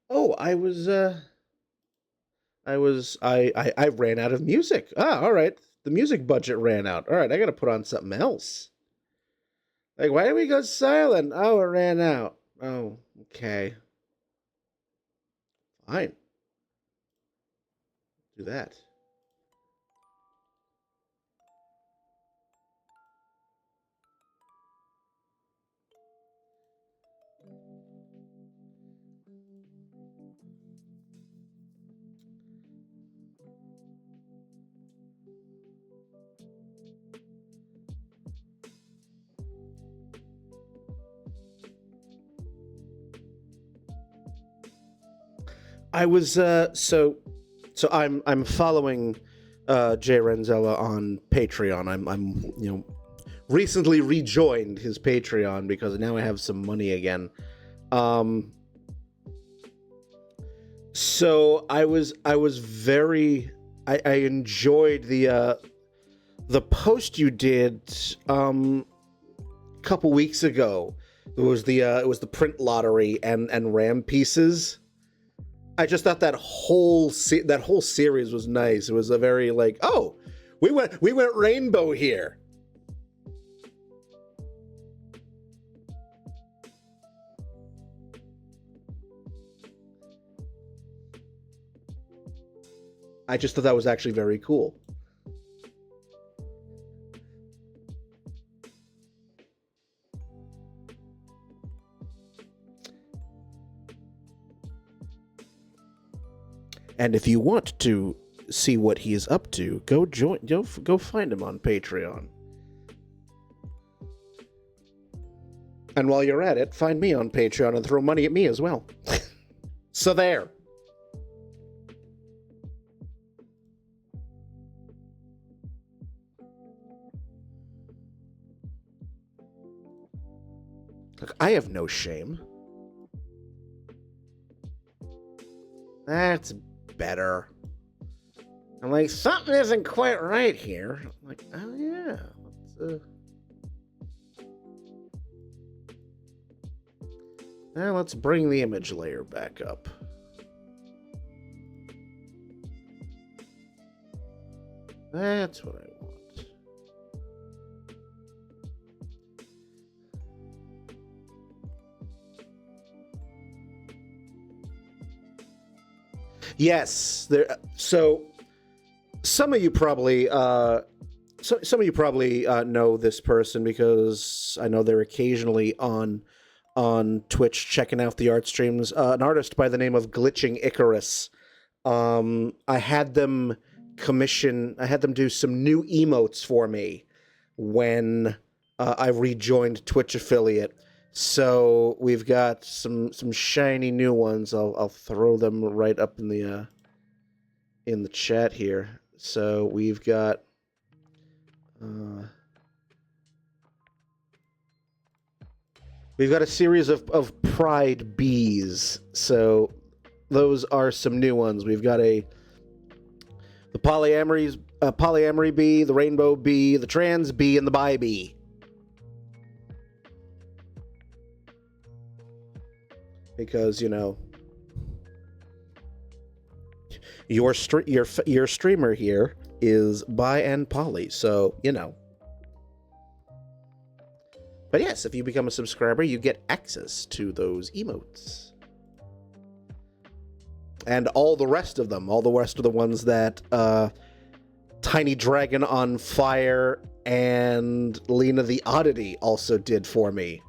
Oh, I ran out of music. Ah, all right. The music budget ran out. All right, I got to put on something else. Like, why did we go silent? Oh, it ran out. Oh, okay. Fine. Do that. I was I'm following Jay Renzella on Patreon. I'm recently rejoined his Patreon because now I have some money again. So I enjoyed the post you did a couple weeks ago. It was the print lottery and RAM pieces. I just thought that whole series was nice. It was a very like, oh, we went rainbow here. I just thought that was actually very cool. And if you want to see what he is up to, go find him on Patreon. And while you're at it, find me on Patreon and throw money at me as well. So there. Look, I have no shame. That's better. I'm like, something isn't quite right here. I'm like, oh yeah, let's bring the image layer back up. That's what I want. Yes, there. So some of you probably, know this person because I know they're occasionally on Twitch checking out the art streams. An artist by the name of Glitching Icarus. I had them do some new emotes for me when I rejoined Twitch affiliate. So we've got some shiny new ones. I'll throw them right up in the chat here. So we've got a series of pride bees. So those are some new ones. We've got the polyamory bee, the rainbow bee, the trans bee, and the bi bee. Because, you know, your streamer here is bi and poly, so, you know. But yes, if you become a subscriber, you get access to those emotes. And all the rest of them, all the rest of the ones that Tiny Dragon on Fire and Lena the Oddity also did for me.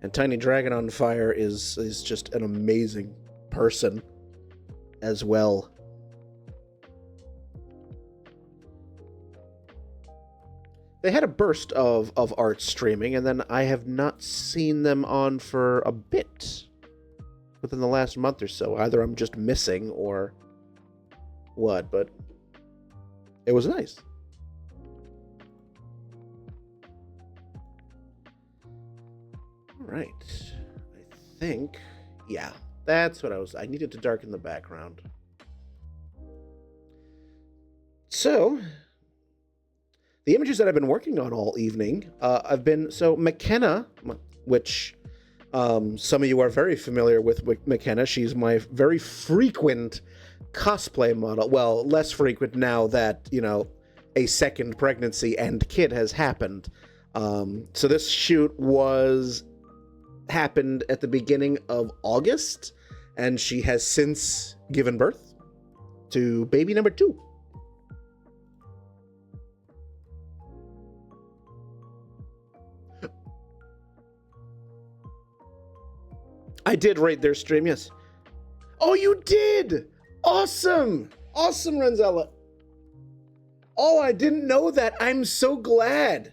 And Tiny Dragon on Fire is just an amazing person as well. They had a burst of art streaming, and then I have not seen them on for a bit within the last month or so. Either I'm just missing or what, but it was nice. Right. I think, yeah, that's what I needed to darken the background. So, the images that I've been working on all evening, McKenna, which some of you are very familiar with McKenna. She's my very frequent cosplay model. Well, less frequent now that, you know, a second pregnancy and kid has happened. So this shoot happened at the beginning of August, and she has since given birth to baby number 2. I did raid their stream, yes. Oh, you did! Awesome! Awesome, Renzella. Oh, I didn't know that. I'm so glad.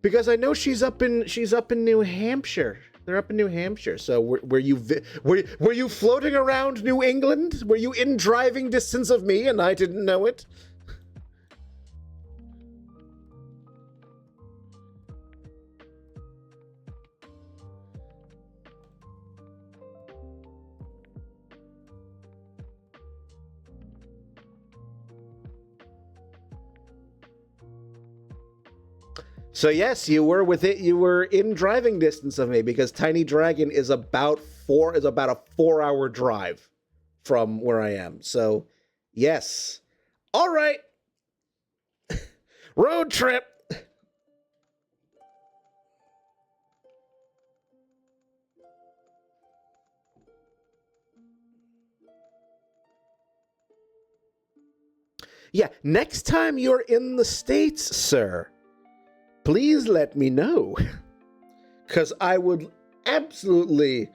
Because I know she's up in New Hampshire. They're up in New Hampshire. So were you floating around New England? Were you in driving distance of me and I didn't know it? So yes, you were with it. You were in driving distance of me because Tiny Dragon is about a 4-hour drive from where I am. So yes. All right. Road trip. Yeah, next time you're in the States, sir, please let me know. Because I would absolutely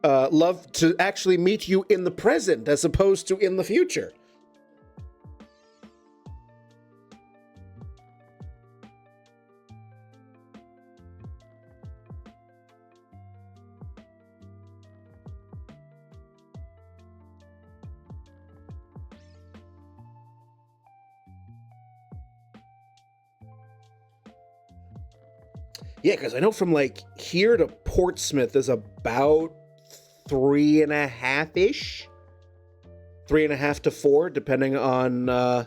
love to actually meet you in the present as opposed to in the future. Yeah, because I know from like here to Portsmouth is about 3.5-ish, 3.5 to 4, depending on the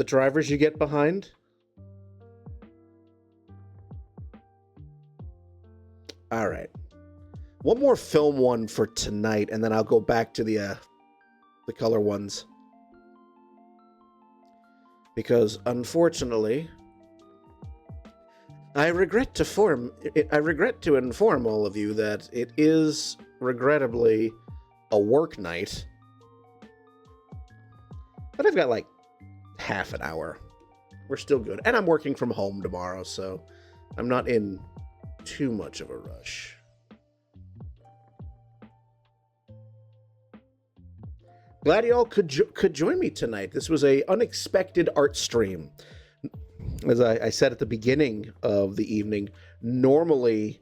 drivers you get behind. All right, one more film one for tonight, and then I'll go back to the color ones because unfortunately. I regret to inform all of you that it is regrettably a work night. But I've got like half an hour. We're still good. And I'm working from home tomorrow, so I'm not in too much of a rush. Glad y'all could join me tonight. This was a unexpected art stream. As I said at the beginning of the evening, normally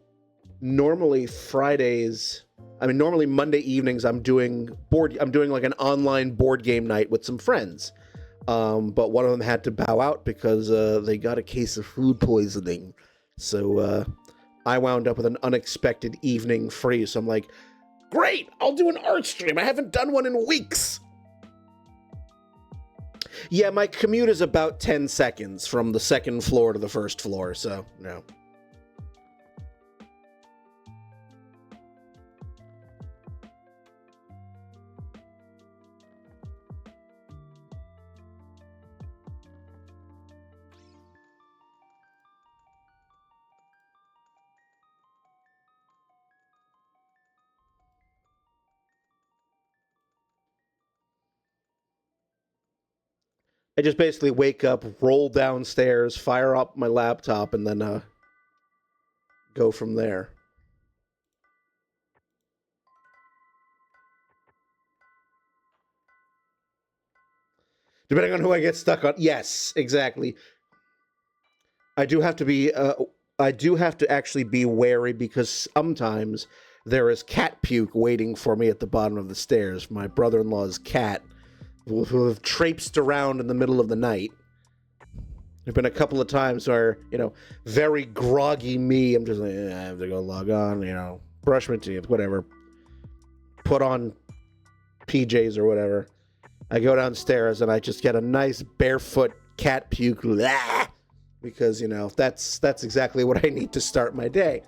Fridays, normally Monday evenings, I'm doing like an online board game night with some friends. But one of them had to bow out because they got a case of food poisoning. So I wound up with an unexpected evening free. So I'm like, great, I'll do an art stream. I haven't done one in weeks. Yeah, my commute is about 10 seconds from the second floor to the first floor, so no. I just basically wake up, roll downstairs, fire up my laptop, and then go from there. Depending on who I get stuck on. Yes, exactly. I do have to be. I do have to actually be wary because sometimes there is cat puke waiting for me at the bottom of the stairs. My brother-in-law's cat who have traipsed around in the middle of the night. There've been a couple of times where, very groggy me, I'm just like, I have to go log on, brush my teeth, whatever. Put on PJs or whatever. I go downstairs and I just get a nice barefoot cat puke, because, that's exactly what I need to start my day.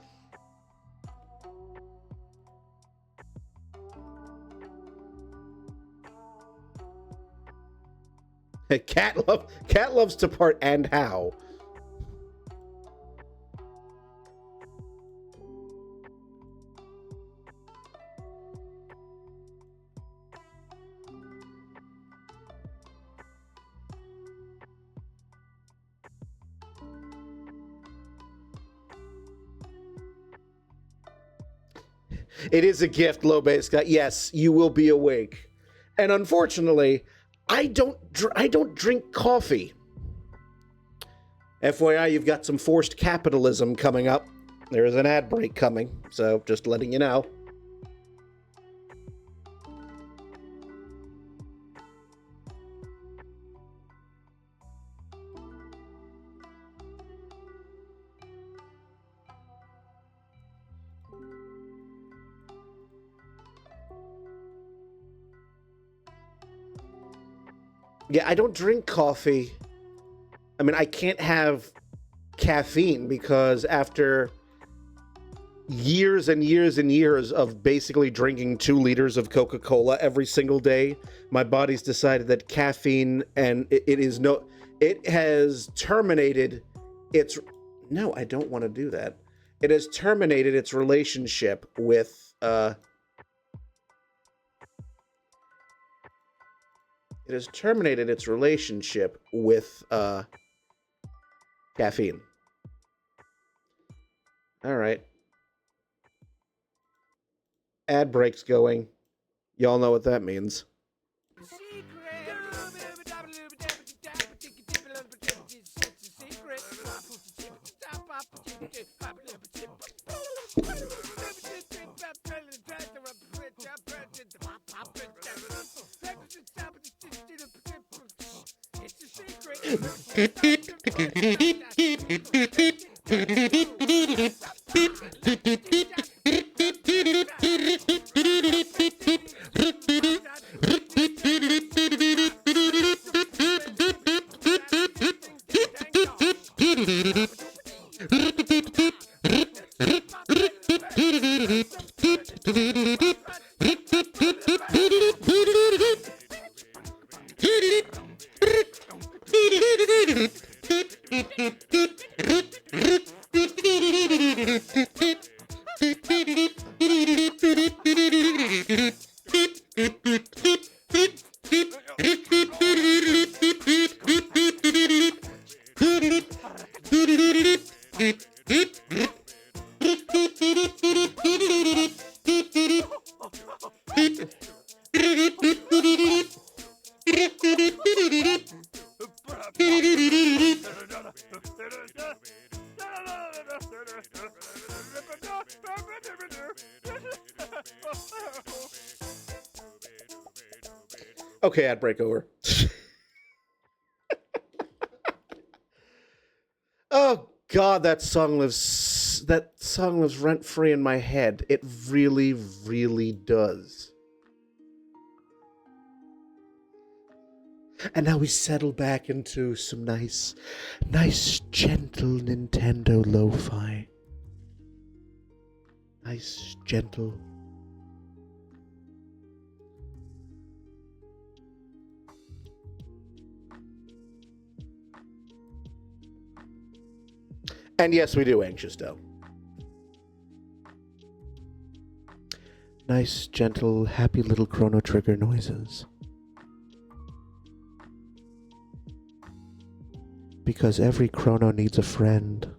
Cat loves to part, and how? It is a gift, Lobe Scott. Yes, you will be awake. And unfortunately, I don't drink coffee. FYI, you've got some forced capitalism coming up. There is an ad break coming, so just letting you know. Yeah, I don't drink coffee. I mean, I can't have caffeine because after years and years and years of basically drinking 2 liters of Coca-Cola every single day, my body's decided that caffeine and it has terminated its no, I don't want to do that. It has terminated its relationship with it has terminated its relationship with caffeine. All right. Ad breaks going. Y'all know what that means. Okay, ad break over. Oh God, that song lives rent free in my head. It really, really does. And now we settle back into some nice, gentle Nintendo lo-fi. Nice, gentle. And yes, we do Anxious Doe. Nice, gentle, happy little Chrono Trigger noises. Because every Chrono needs a friend.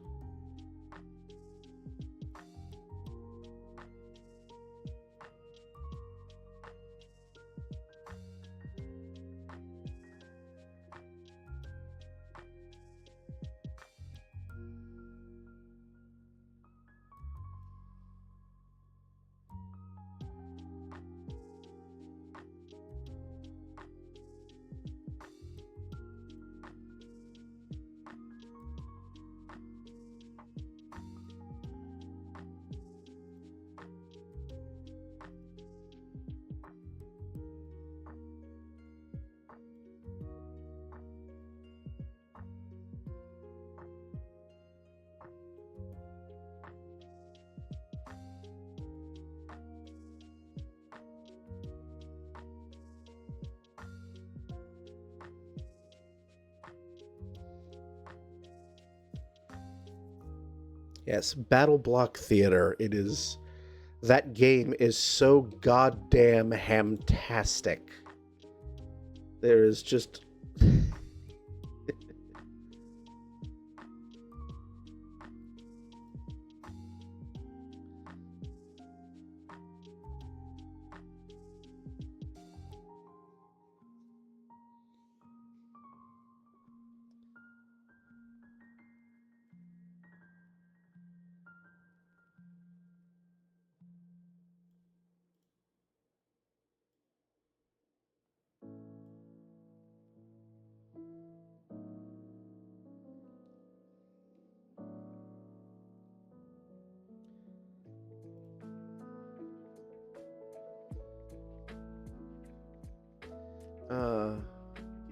Yes, Battle Block Theater. It is. That game is so goddamn hamtastic. There is just.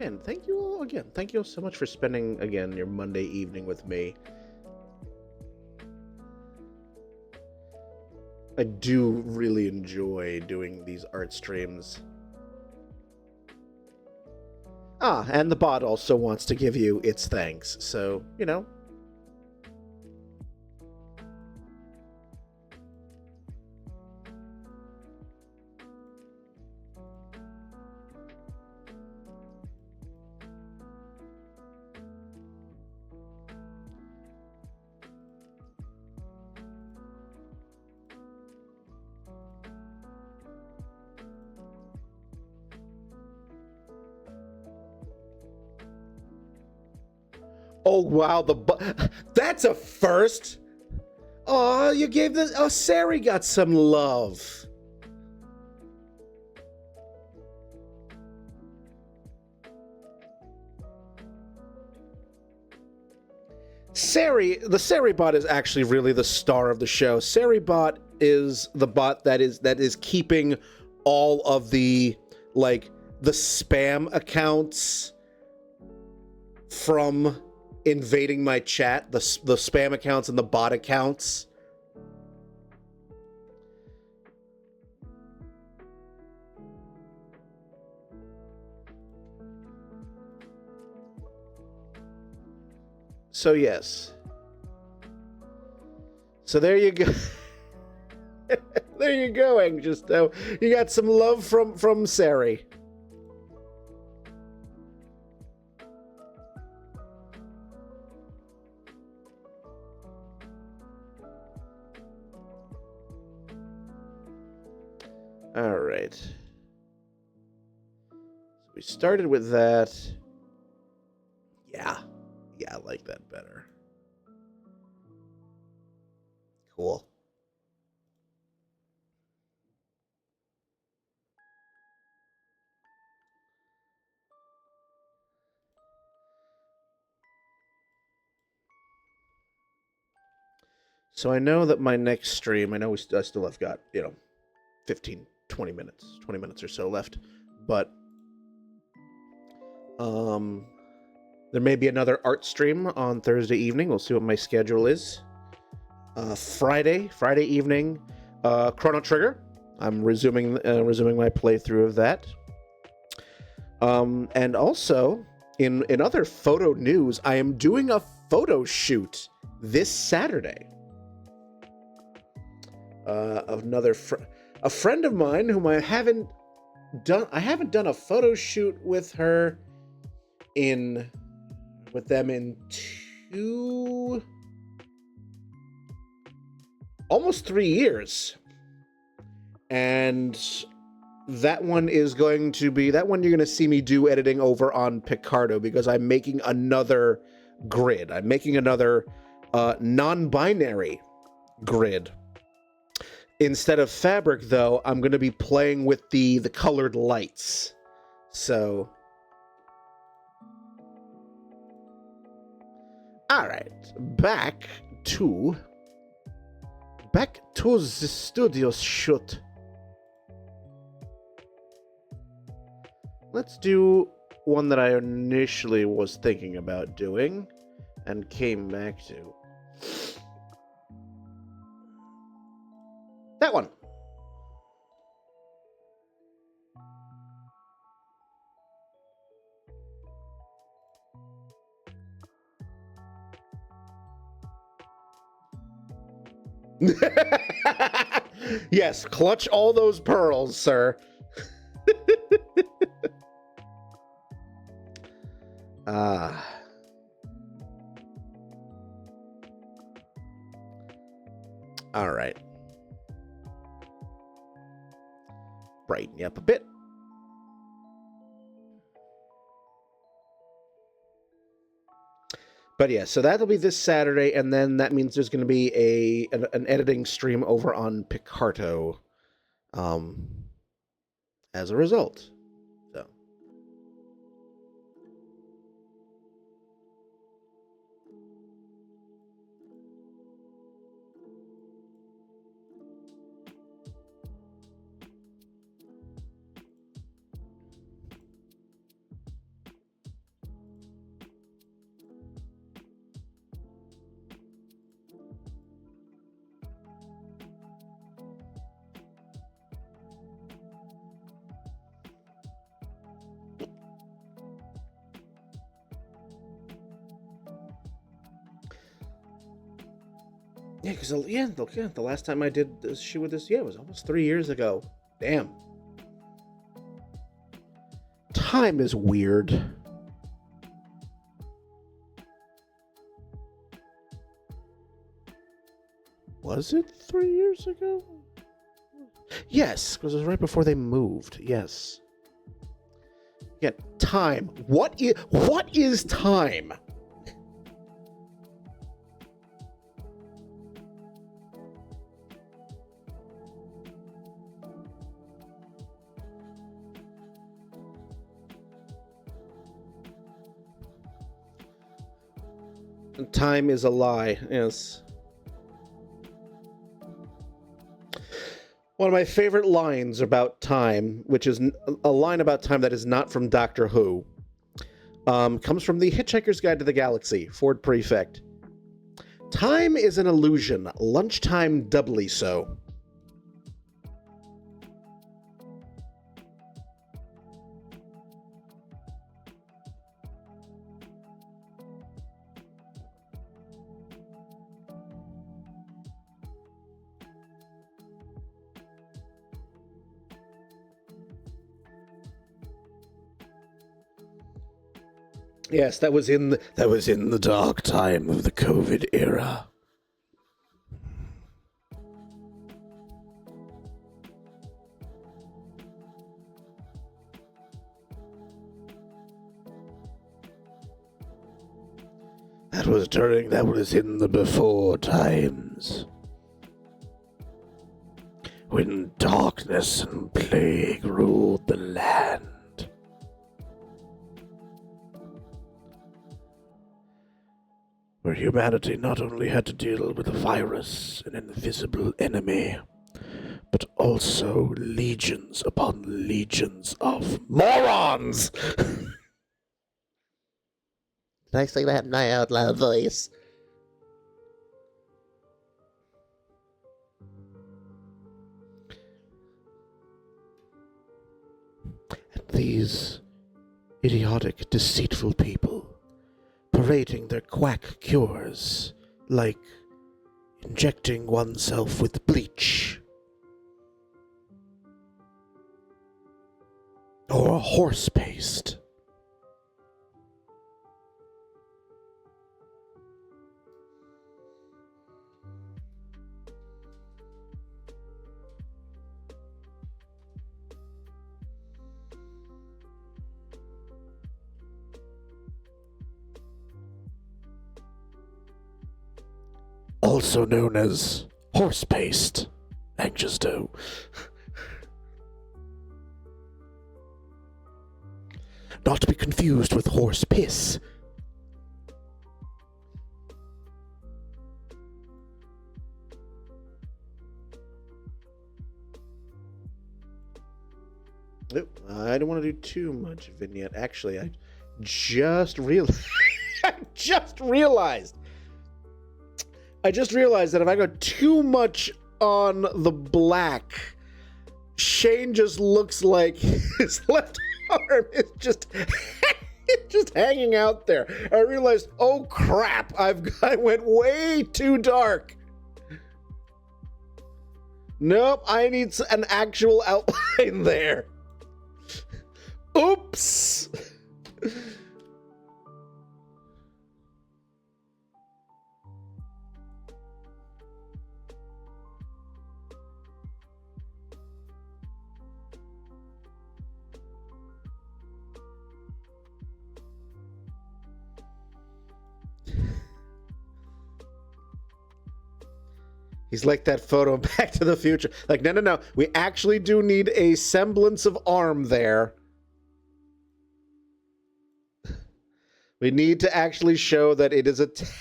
And thank you all again. Thank you all so much for spending again your Monday evening with me. I do really enjoy doing these art streams. And the bot also wants to give you its thanks, so, you know. Oh, wow, that's a first! Oh, you gave the... Oh, Sari got some love. The Sari bot is actually really the star of the show. Sari bot is the bot that is keeping all of the, like, the spam accounts from invading my chat, the spam accounts and the bot accounts. So yes. So there you go. There you go, Anxious. You got some love from Sari. All right. So we started with that. Yeah, I like that better. Cool. So I know that my next stream, I still have got, 15, 20 minutes or so left, but there may be another art stream on Thursday evening. We'll see what my schedule is. Friday evening, Chrono Trigger. I'm resuming my playthrough of that. And also, in other photo news, I am doing a photo shoot this Saturday. A friend of mine whom I haven't done a photo shoot with them in almost 3 years. And that one you're going to see me do editing over on Picarto, because I'm making another grid. I'm making another non-binary grid. Instead of fabric, though, I'm going to be playing with the colored lights. So, all right, back to the studio shoot. Let's do one that I initially was thinking about doing and came back to. That one. Yes, clutch all those pearls, sir. All right. Brighten you up a bit. But yeah, so that'll be this Saturday, and then that means there's going to be an editing stream over on Picarto, as a result. So. Yeah, because the last time I did this shoot with this, yeah, it was almost 3 years ago. Damn. Time is weird. Was it 3 years ago? Yes, because it was right before they moved. Yes. Yeah, time. What is time? Time is a lie. Yes. One of my favorite lines about time, which is a line about time that is not from Doctor Who, comes from the Hitchhiker's Guide to the Galaxy, Ford Prefect. Time is an illusion, lunchtime doubly so. Yes, that was in the dark time of the COVID era. That was in the before times. When darkness and plague ruled the land. Where humanity not only had to deal with a virus, an invisible enemy, but also legions upon legions of morons! Did I say that in my out loud voice? And these idiotic, deceitful people, parading their quack cures, like injecting oneself with bleach, or horse paste. Also known as horse paste. Anxious dough. Not to be confused with horse piss. Nope, I don't want to do too much vignette. Actually, I just realized. I just realized that if I go too much on the black, Shane just looks like his left arm is just it's just hanging out there. I realized, oh crap, I went way too dark. Nope, I need an actual outline there. Oops. He's like that photo in Back to the Future. Like, no. We actually do need a semblance of arm there. We need to actually show that it is attached.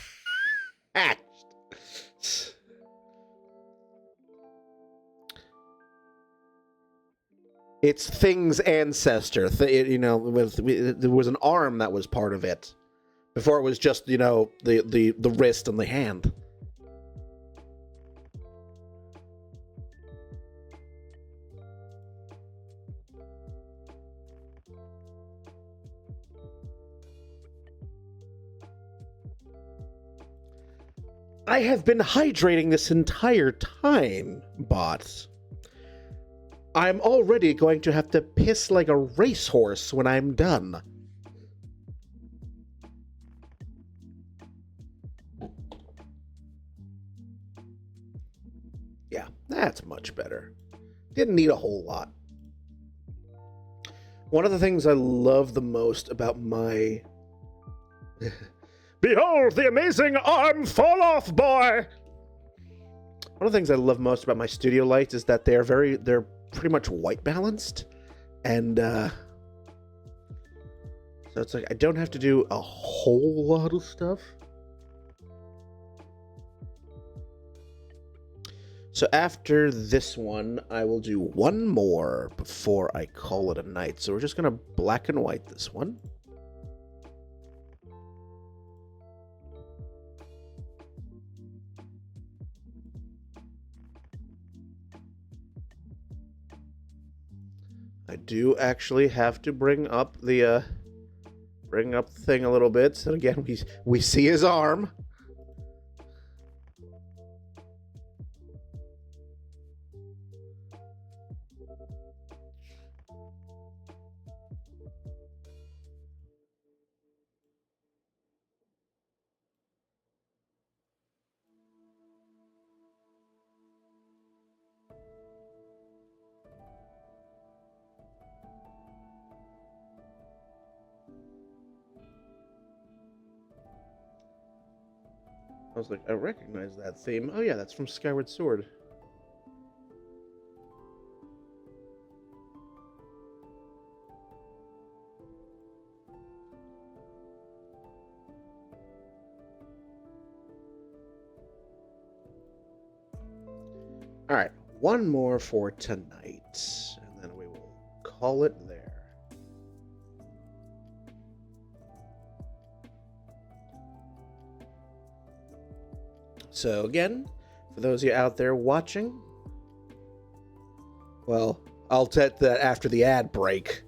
It's Thing's ancestor. There was an arm that was part of it. Before it was just, the wrist and the hand. I have been hydrating this entire time, bot. I'm already going to have to piss like a racehorse when I'm done. Yeah, that's much better. Didn't need a whole lot. One of the things I love the most about my... Behold the amazing arm fall off, boy! One of the things I love most about my studio lights is that they're pretty much white balanced. And, so it's like I don't have to do a whole lot of stuff. So after this one, I will do one more before I call it a night. So we're just going to black and white this one. I do actually have to bring up the thing a little bit. So again, we see his arm. I was like, I recognize that theme. Oh yeah, that's from Skyward Sword. Alright, one more for tonight, and then we will call it there. So again, for those of you out there watching, well, I'll set that after the ad break.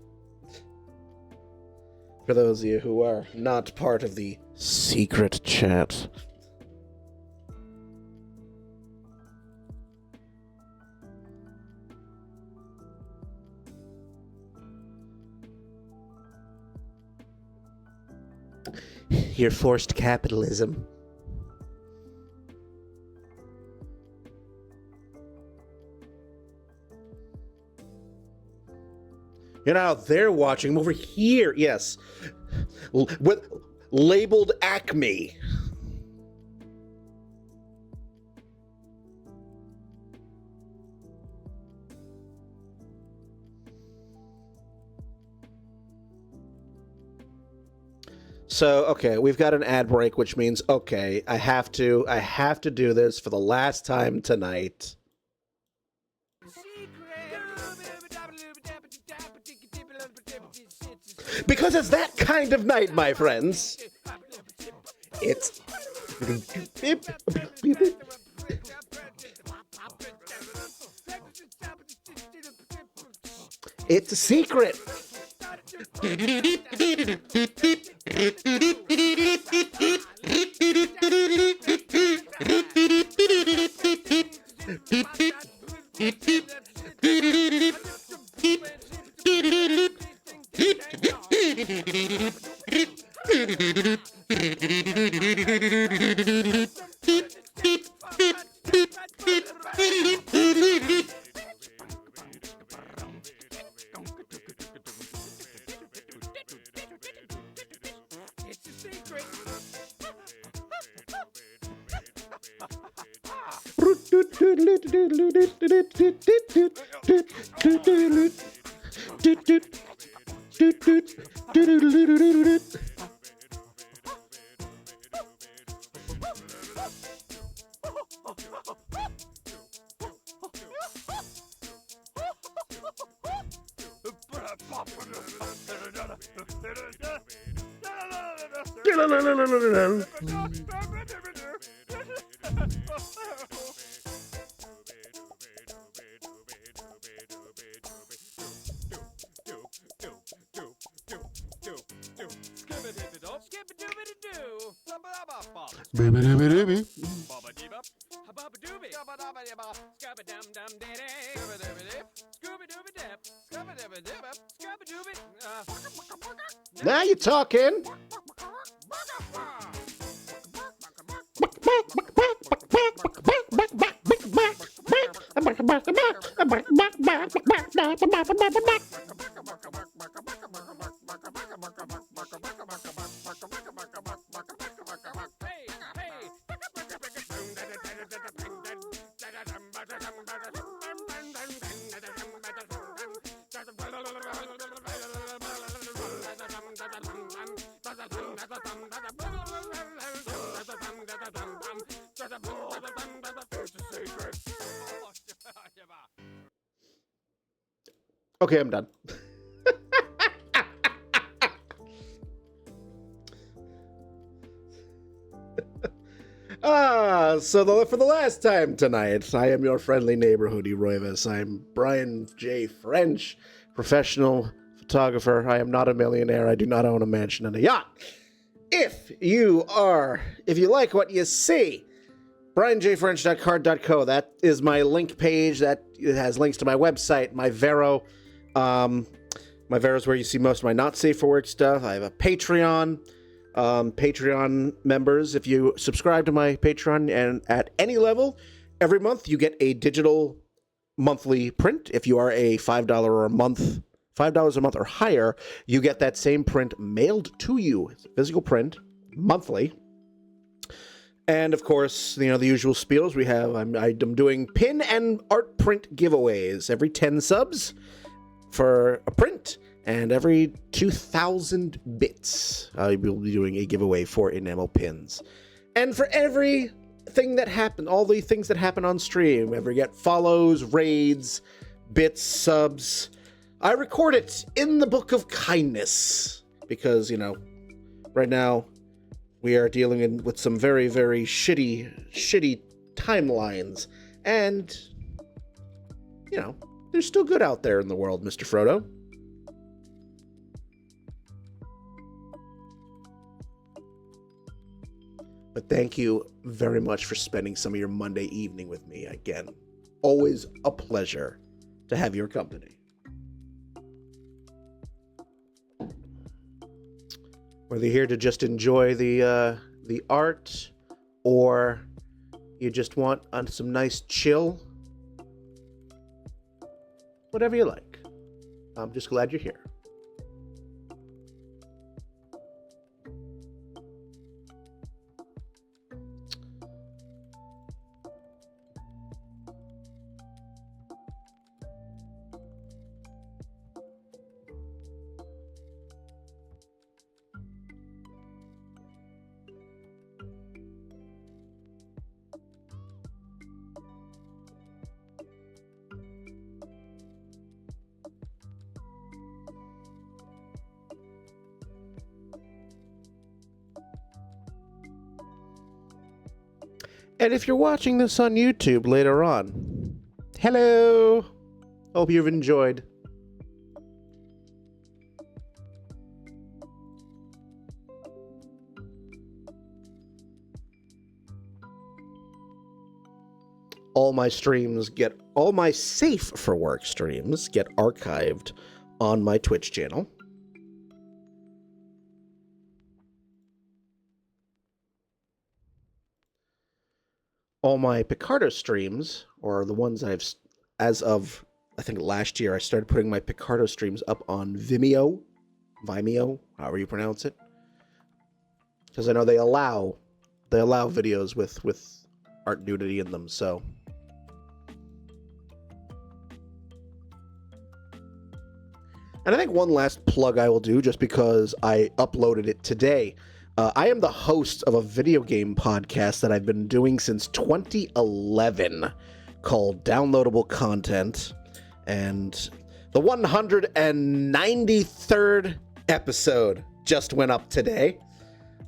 For those of you who are not part of the secret chat. Your forced capitalism. You know how they're watching over here, yes, with labeled Acme. So, okay, we've got an ad break, which means, okay, I have to do this for the last time tonight. Because it's that kind of night, my friends. It's... It's a secret. Now you're talking. Okay, I'm done. For the last time tonight, I am your friendly neighborhood Roivas. I'm Brian J. French, professional photographer. I am not a millionaire. I do not own a mansion and a yacht. If you like what you see, brianjfrench.card.co. That is my link page. That it has links to my website, my Vero. My Vero is where you see most of my not safe for work stuff. I have a Patreon. Patreon members, if you subscribe to my Patreon and at any level, every month you get a digital monthly print. If you are a $5 a month or higher, you get that same print mailed to you. It's a physical print monthly. And of course, the usual spiels we have. I'm doing pin and art print giveaways every 10 subs for a print. And every 2,000 bits, I will be doing a giveaway for enamel pins. And for everything that happened, all the things that happen on stream, ever get follows, raids, bits, subs, I record it in the book of kindness. Because, right now, we are dealing with some very, very shitty timelines. And, there's still good out there in the world, Mr. Frodo. But thank you very much for spending some of your Monday evening with me again. Always a pleasure to have your company. Whether you're here to just enjoy the art, or you just want some nice chill, whatever you like. I'm just glad you're here. And if you're watching this on YouTube later on, hello! Hope you've enjoyed. All my safe for work streams get archived on my Twitch channel. All my Picardo streams, or the ones as of, I think last year, I started putting my Picardo streams up on Vimeo, however you pronounce it. Because I know they allow videos with art nudity in them, so. And I think one last plug I will do, just because I uploaded it today. I am the host of a video game podcast that I've been doing since 2011 called Downloadable Content. And the 193rd episode just went up today.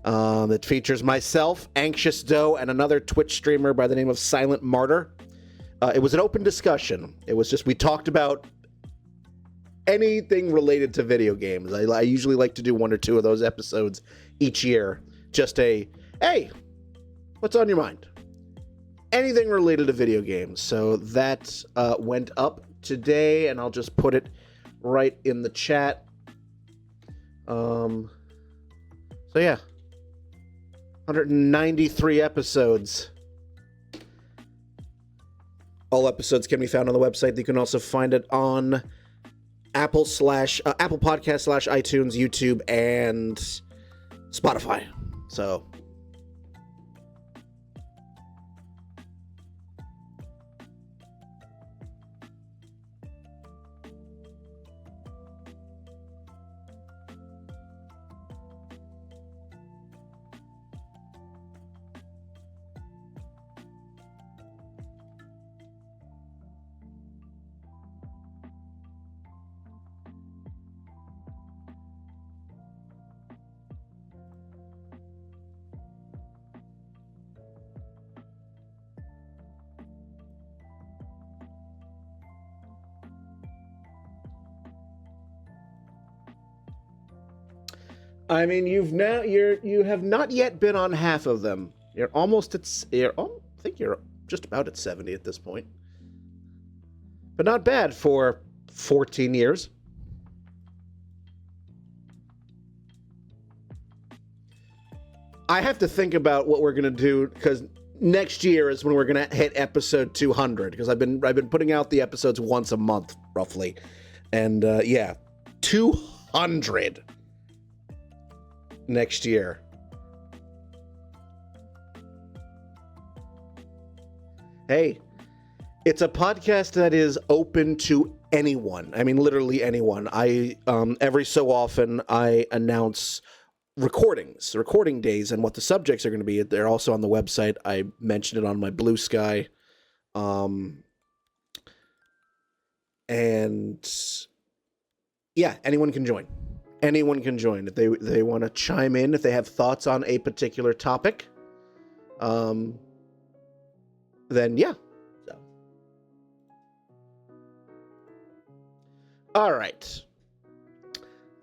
It features myself, Anxious Doe, and another Twitch streamer by the name of Silent Martyr. It was an open discussion. It was just, we talked about anything related to video games. I usually like to do one or two of those episodes each year. Just hey, what's on your mind? Anything related to video games. So that went up today, and I'll just put it right in the chat. So yeah, 193 episodes. All episodes can be found on the website. You can also find it on Apple Podcast / iTunes, YouTube, and Spotify. So I mean, you have not yet been on half of them. You're almost at I think you're just about at 70 at this point. But not bad for 14 years. I have to think about what we're going to do because next year is when we're going to hit episode 200 because I've been putting out the episodes once a month roughly. And yeah, 200 next year. Hey, it's a podcast that is open to anyone. I mean, literally anyone. I every so often I announce recording days, and what the subjects are going to be. They're also on the website. I mentioned it on my Blue Sky, and yeah, anyone can join. Anyone can join if they want to chime in, if they have thoughts on a particular topic. Then yeah. So. All right.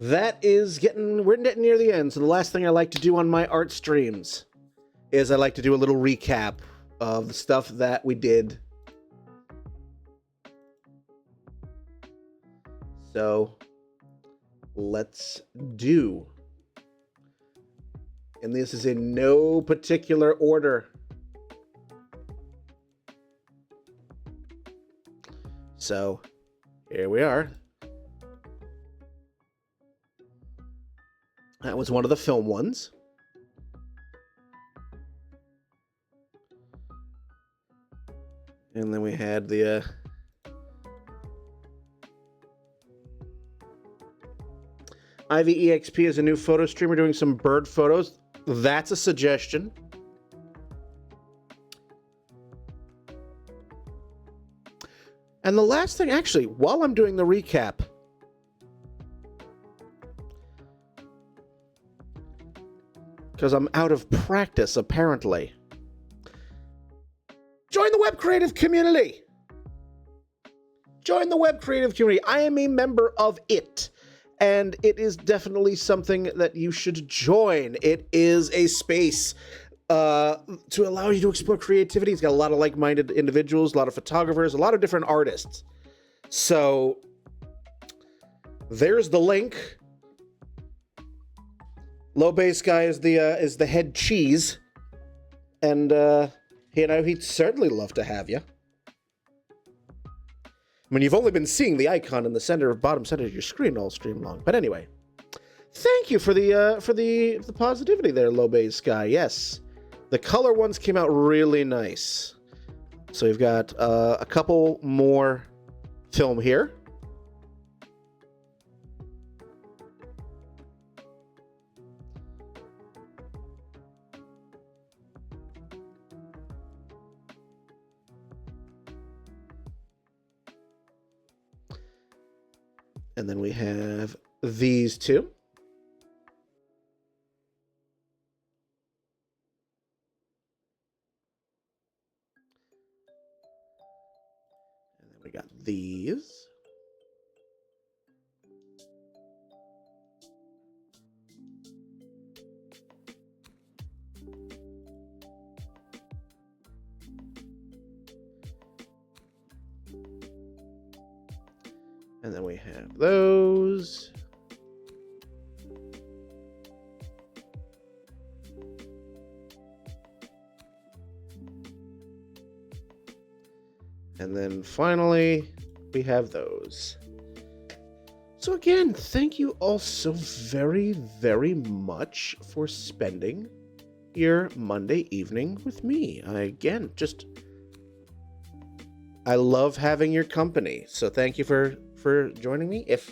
We're getting near the end. So the last thing I like to do on my art streams is I like to do a little recap of the stuff that we did. So let's do. And this is in no particular order. So here we are. That was one of the film ones. And then we had the IVEXP is a new photo streamer doing some bird photos. That's a suggestion. And the last thing, actually, while I'm doing the recap, because I'm out of practice, apparently. Join the web creative community. Join the web creative community. I am a member of it, and it is definitely something that you should join. It is a space to allow you to explore creativity. It's got a lot of like-minded individuals, a lot of photographers, a lot of different artists. So there's the link. Low Base Guy is the head cheese, and he'd certainly love to have you. I mean, you've only been seeing the icon in the bottom center of your screen all stream long. But anyway, thank you for the positivity there, Low Base Guy. Yes, the color ones came out really nice. So we've got a couple more film here. And then we have these two. And then we got these. And then we have those. And then finally, we have those. So again, thank you all so very, very much for spending your Monday evening with me. I love having your company. So thank you for joining me. If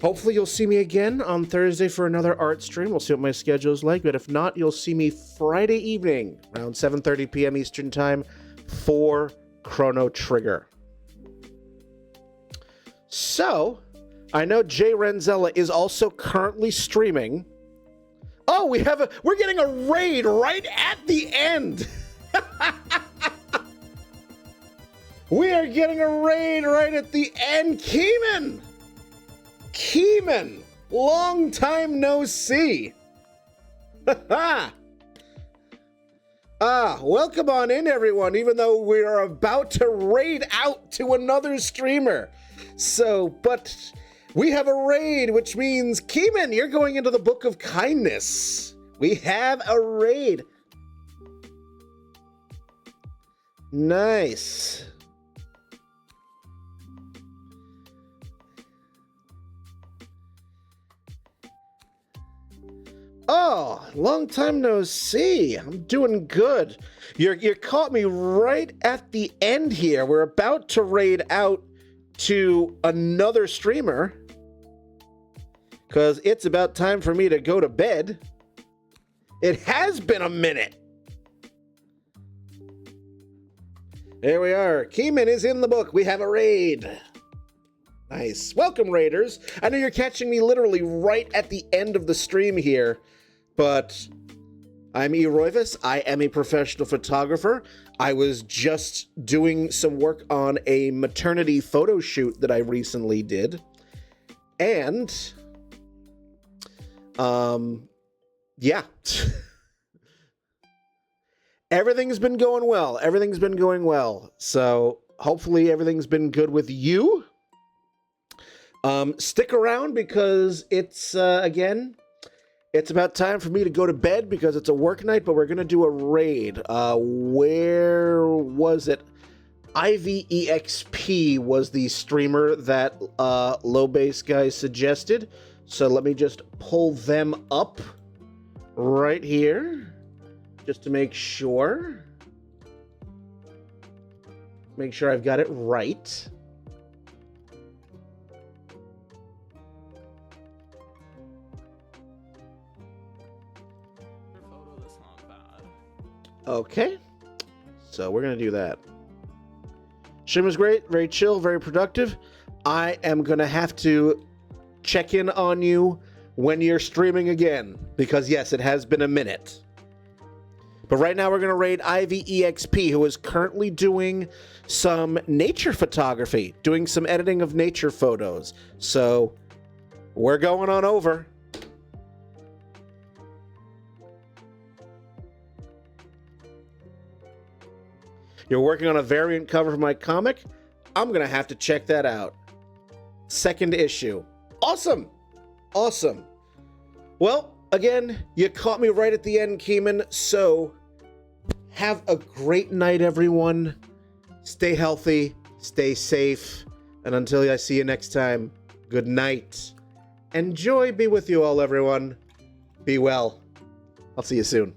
hopefully you'll see me again on Thursday for another art stream. We'll see what my schedule is like. But if not, you'll see me Friday evening around 7:30 p.m. Eastern Time for Chrono Trigger. So, I know Jay Renzella is also currently streaming. Oh, we're getting a raid right at the end. We are getting a raid right at the end. Keeman, long time no see. Welcome on in, everyone, even though we are about to raid out to another streamer. But we have a raid, which means, Keeman, you're going into the Book of Kindness. We have a raid. Nice. Oh, long time no see. I'm doing good. You caught me right at the end here. We're about to raid out to another streamer because it's about time for me to go to bed. It has been a minute. There we are. Keeman is in the book. We have a raid. Nice. Welcome, raiders. I know you're catching me literally right at the end of the stream here, but I'm E. Roivas. I am a professional photographer. I was just doing some work on a maternity photo shoot that I recently did. And, yeah. Everything's been going well. So hopefully everything's been good with you. Stick around because it's, again, it's about time for me to go to bed because it's a work night, but we're going to do a raid. Where was it? IVEXP was the streamer that Low Base Guy suggested. So let me just pull them up right here just to make sure. Make sure I've got it right. Okay, so we're going to do that. Stream was great, very chill, very productive. I am going to have to check in on you when you're streaming again, because yes, it has been a minute. But right now we're going to raid IVEXP, who is currently doing some nature photography, doing some editing of nature photos. So we're going on over. You're working on a variant cover for my comic? I'm going to have to check that out. Second issue. Awesome. Awesome. Well, again, you caught me right at the end, Keeman. So have a great night, everyone. Stay healthy. Stay safe. And until I see you next time, good night. And joy be with you all, everyone. Be well. I'll see you soon.